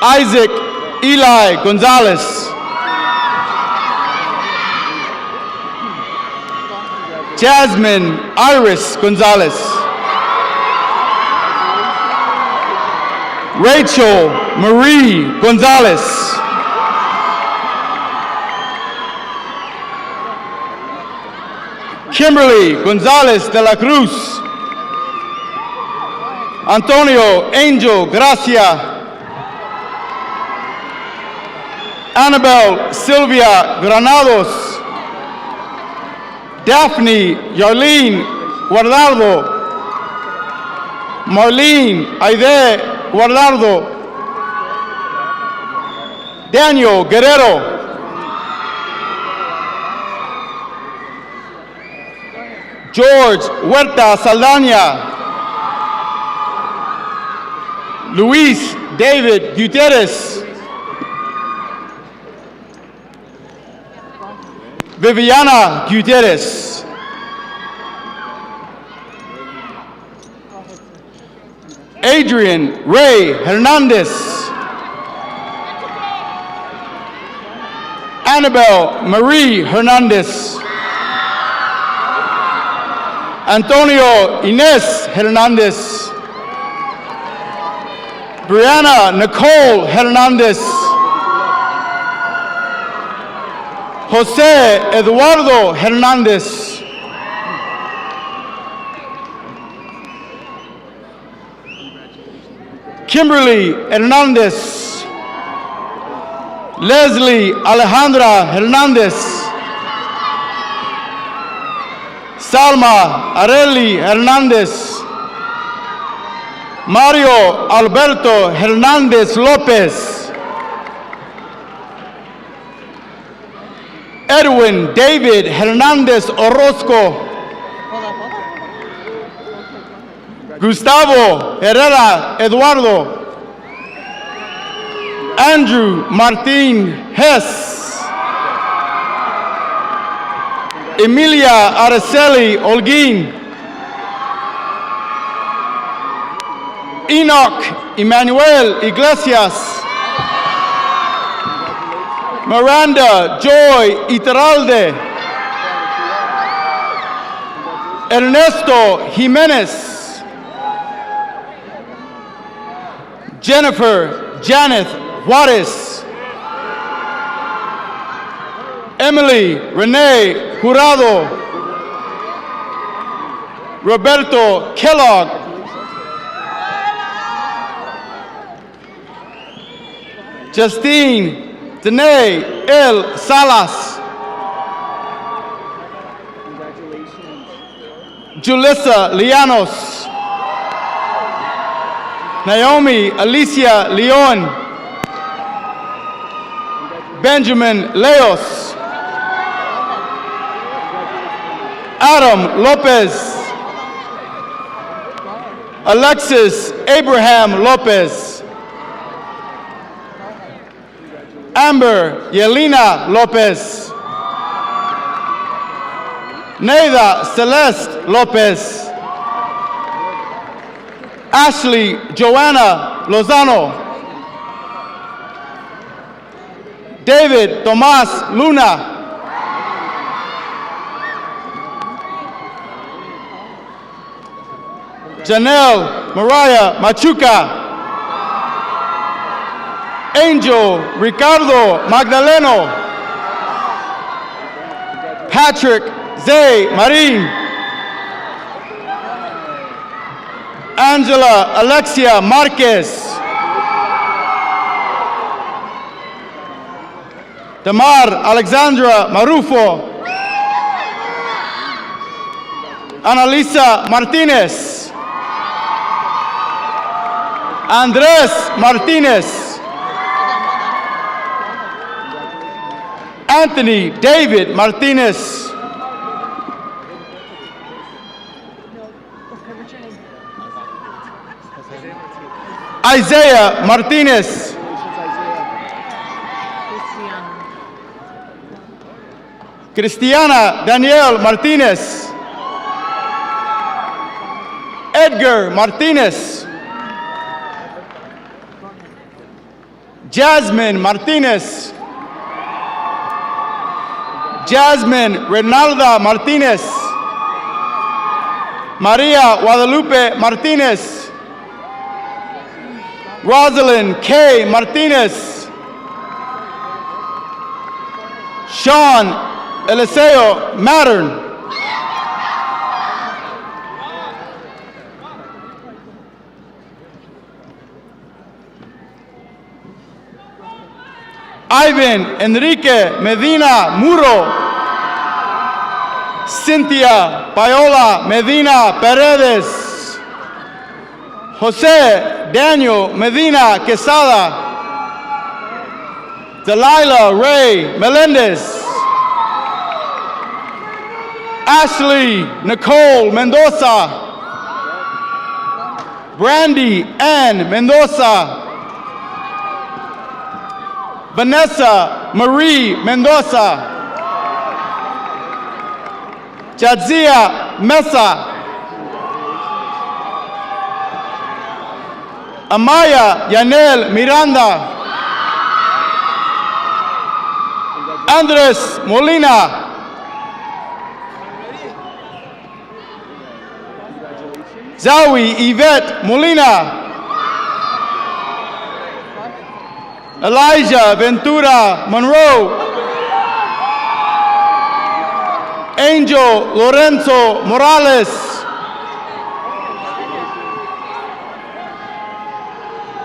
Isaac Eli Gonzalez. Jasmine Iris Gonzalez. Rachel Marie Gonzalez. Kimberly Gonzalez de la Cruz. Antonio Angel Gracia. Annabelle Sylvia Granados. Daphne Yarlene Guardado. Marlene Aide Guardado. Daniel Guerrero. George Huerta Saldaña. Luis David Gutierrez. Viviana Gutierrez. Adrian Ray Hernandez. Annabelle Marie Hernandez. Antonio Inés Hernandez. Brianna Nicole Hernandez. Jose Eduardo Hernandez. Kimberly Hernandez. Leslie Alejandra Hernandez. Salma Areli Hernandez. Mario Alberto Hernandez Lopez. Edwin David Hernandez Orozco. Gustavo Herrera Eduardo. Andrew Martin Hess. Emilia Araceli Holguín. Enoch Emmanuel Iglesias. Miranda Joy Iturralde. Ernesto Jimenez. Jennifer Janeth Juarez. Emily Renee Jurado. Roberto Kellogg. Justine Danae L. Salas. Julissa Llanos. Naomi Alicia Leon. Benjamin Leos. Adam Lopez. Alexis Abraham Lopez. Amber Yelena Lopez. Neida Celeste Lopez. Ashley Joanna Lozano. David Tomas Luna. Janelle Mariah Machuca. Angel Ricardo Magdaleno. Patrick Zay Marin. Angela Alexia Marquez. Tamar Alexandra Marufo. Analisa Martinez. Andres Martinez. Anthony David Martinez. Isaiah Martinez. Cristiana Danielle Martinez. Edgar Martinez. Jasmine Martinez. Jasmine Renalda Martinez. Maria Guadalupe Martinez. Rosalind K. Martinez. Sean Eliseo Mattern. Ivan Enrique Medina Muro. Cynthia Paola Medina Paredes. Jose Daniel Medina Quesada. Delilah Ray Melendez. Ashley Nicole Mendoza. Brandy Ann Mendoza. Vanessa Marie Mendoza. Jadzia Mesa. Amaya Yanel Miranda. Andres Molina. Zawi Yvette Molina. Elijah Ventura Monroe. Angel Lorenzo Morales.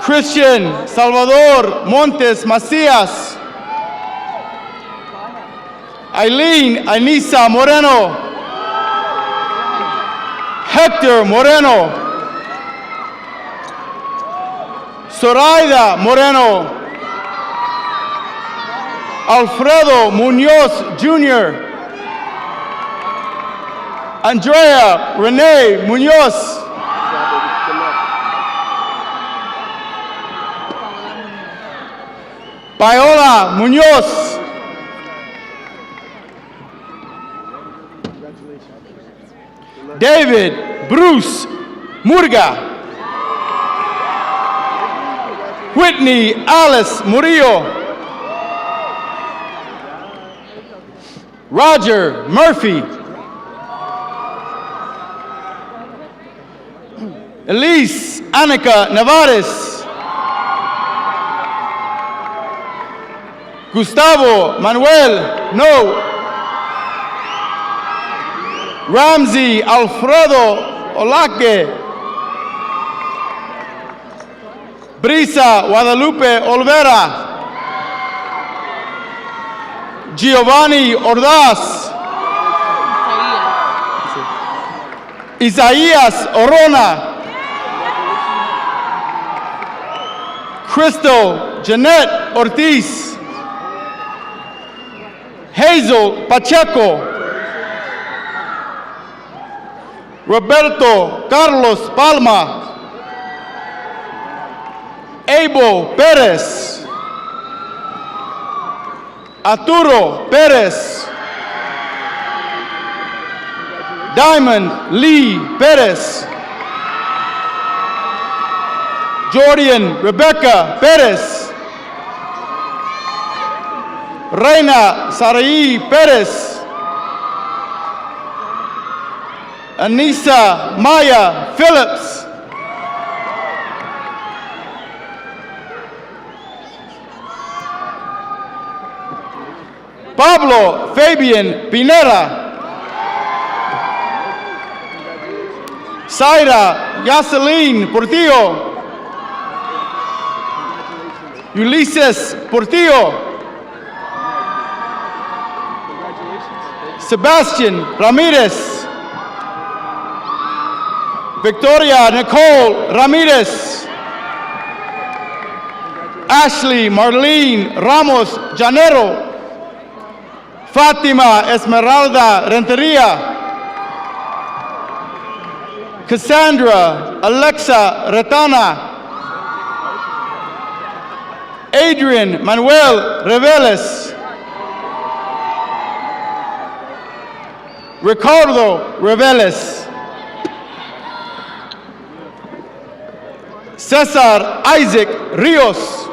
Christian Salvador Montes Macias. Eileen Anisa Moreno. Hector Moreno. Zoraida Moreno. Alfredo Munoz Jr. Andrea Renee Munoz. Paola Munoz. David Bruce Murga. Whitney Alice Murillo. Roger Murphy. Elise Annika Nevares. Gustavo Manuel No. Ramsey Alfredo Olaque. Brisa Guadalupe Olvera. Giovanni Ordaz. Isaías Orona. Crystal Jeanette Ortiz. Hazel Pacheco. Roberto Carlos Palma. Abel Perez. Arturo Perez. Diamond Lee Perez. Jordan Rebecca Perez. Reina Saraí Perez. Anissa Maya Phillips. Pablo Fabian Pinera. Zaira Yaseline Portillo. Ulises Portillo. Sebastian Ramirez. Victoria Nicole Ramirez. Ashley Marlene Ramos Llanero. Fátima Esmeralda Rentería. Cassandra Alexa Retana, Adrian Manuel Reveles, Ricardo Reveles, Cesar Isaac Rios,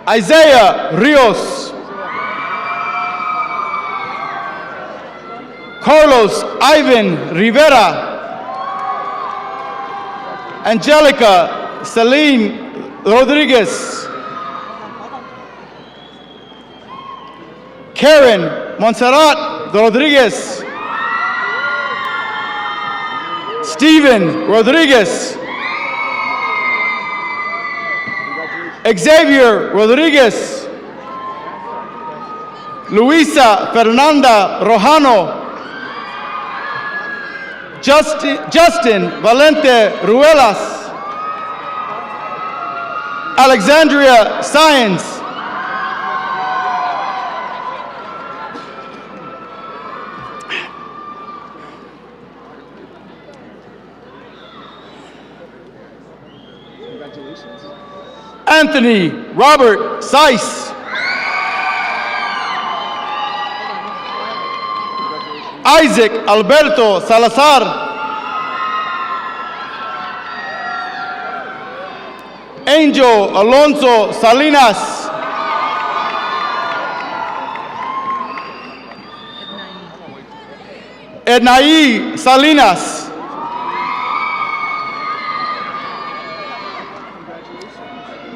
Isaiah Rios, Carlos Ivan Rivera, Angelica Celine Rodriguez, Karen Montserrat Rodriguez, Steven Rodriguez, Xavier Rodriguez, Luisa Fernanda Rojano, Justin Valente Ruelas, Alexandria Science, Anthony Robert Seiss, Isaac Alberto Salazar, Angel Alonso Salinas, Ednaí Salinas,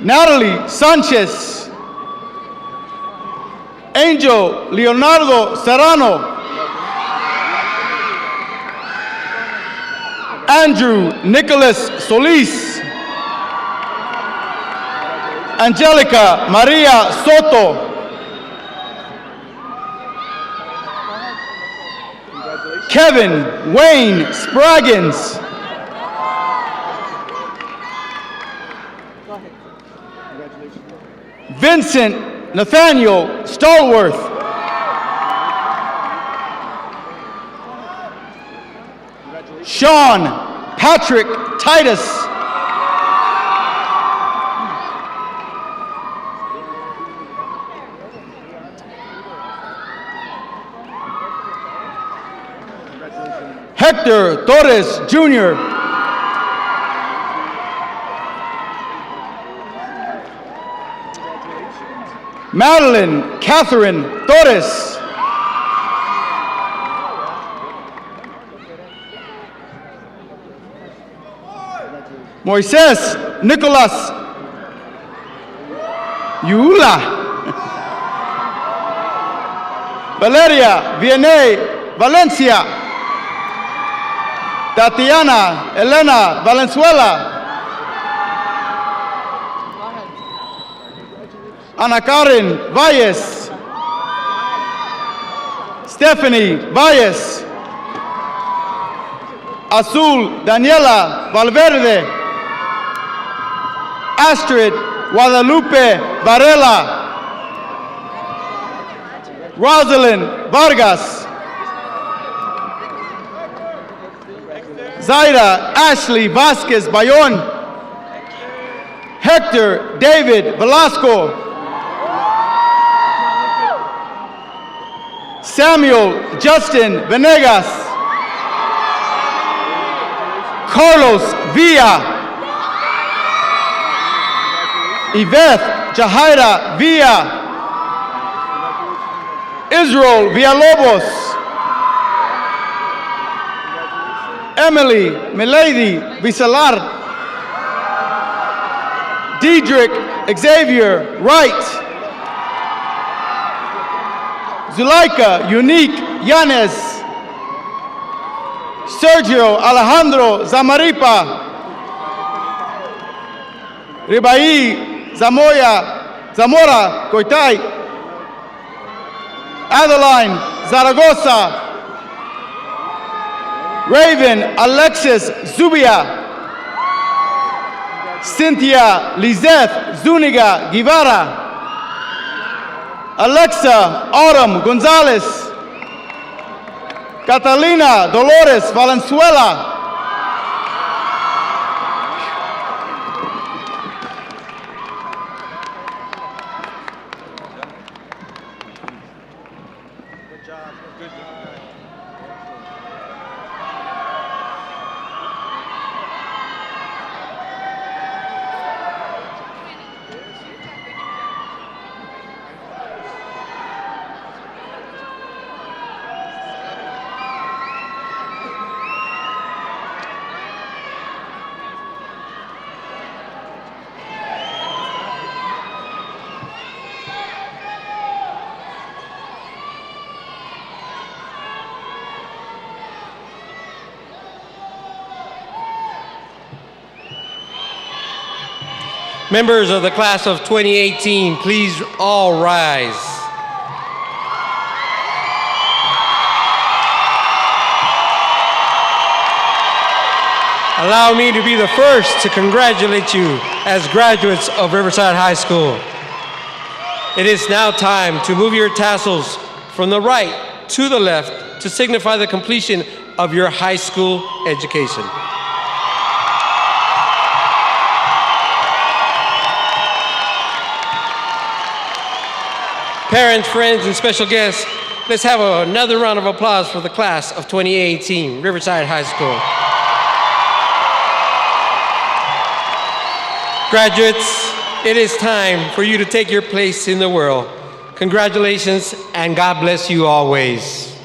Natalie Sanchez, Angel Leonardo Serrano, Andrew Nicholas Solis, Angelica Maria Soto, Kevin Wayne Spraggins, Vincent Nathaniel Stallworth, Sean Patrick Titus, Hector Torres Jr., Madeline Catherine Torres, Moises Nicolas Yula, Valeria Vianney Valencia, Tatiana Elena Valenzuela, Ana Karen Valles, Stephanie Valles, Azul Daniela Valverde, Astrid Guadalupe Varela, Rosalind Vargas, Zaira Ashley Vasquez Bayon, Hector David Velasco, Samuel Justin Venegas, Carlos Villa, Yvette Jahaira Villa, Israel Villalobos, Emily Milady Visalar, Diedrich Xavier Wright, Zuleika Unique Yanes, Sergio Alejandro Zamaripa, Ribai Zamora Coitay, Adeline Zaragoza, Raven Alexis Zubia, Cynthia Lizeth Zuniga Guevara, Alexa Autumn Gonzalez, Catalina Dolores Valenzuela. Members of the class of 2018, please all rise. Allow me to be the first to congratulate you as graduates of Riverside High School. It is now time to move your tassels from the right to the left to signify the completion of your high school education. Parents, friends, and special guests, let's have another round of applause for the class of 2018, Riverside High School. Graduates, it is time for you to take your place in the world. Congratulations, and God bless you always.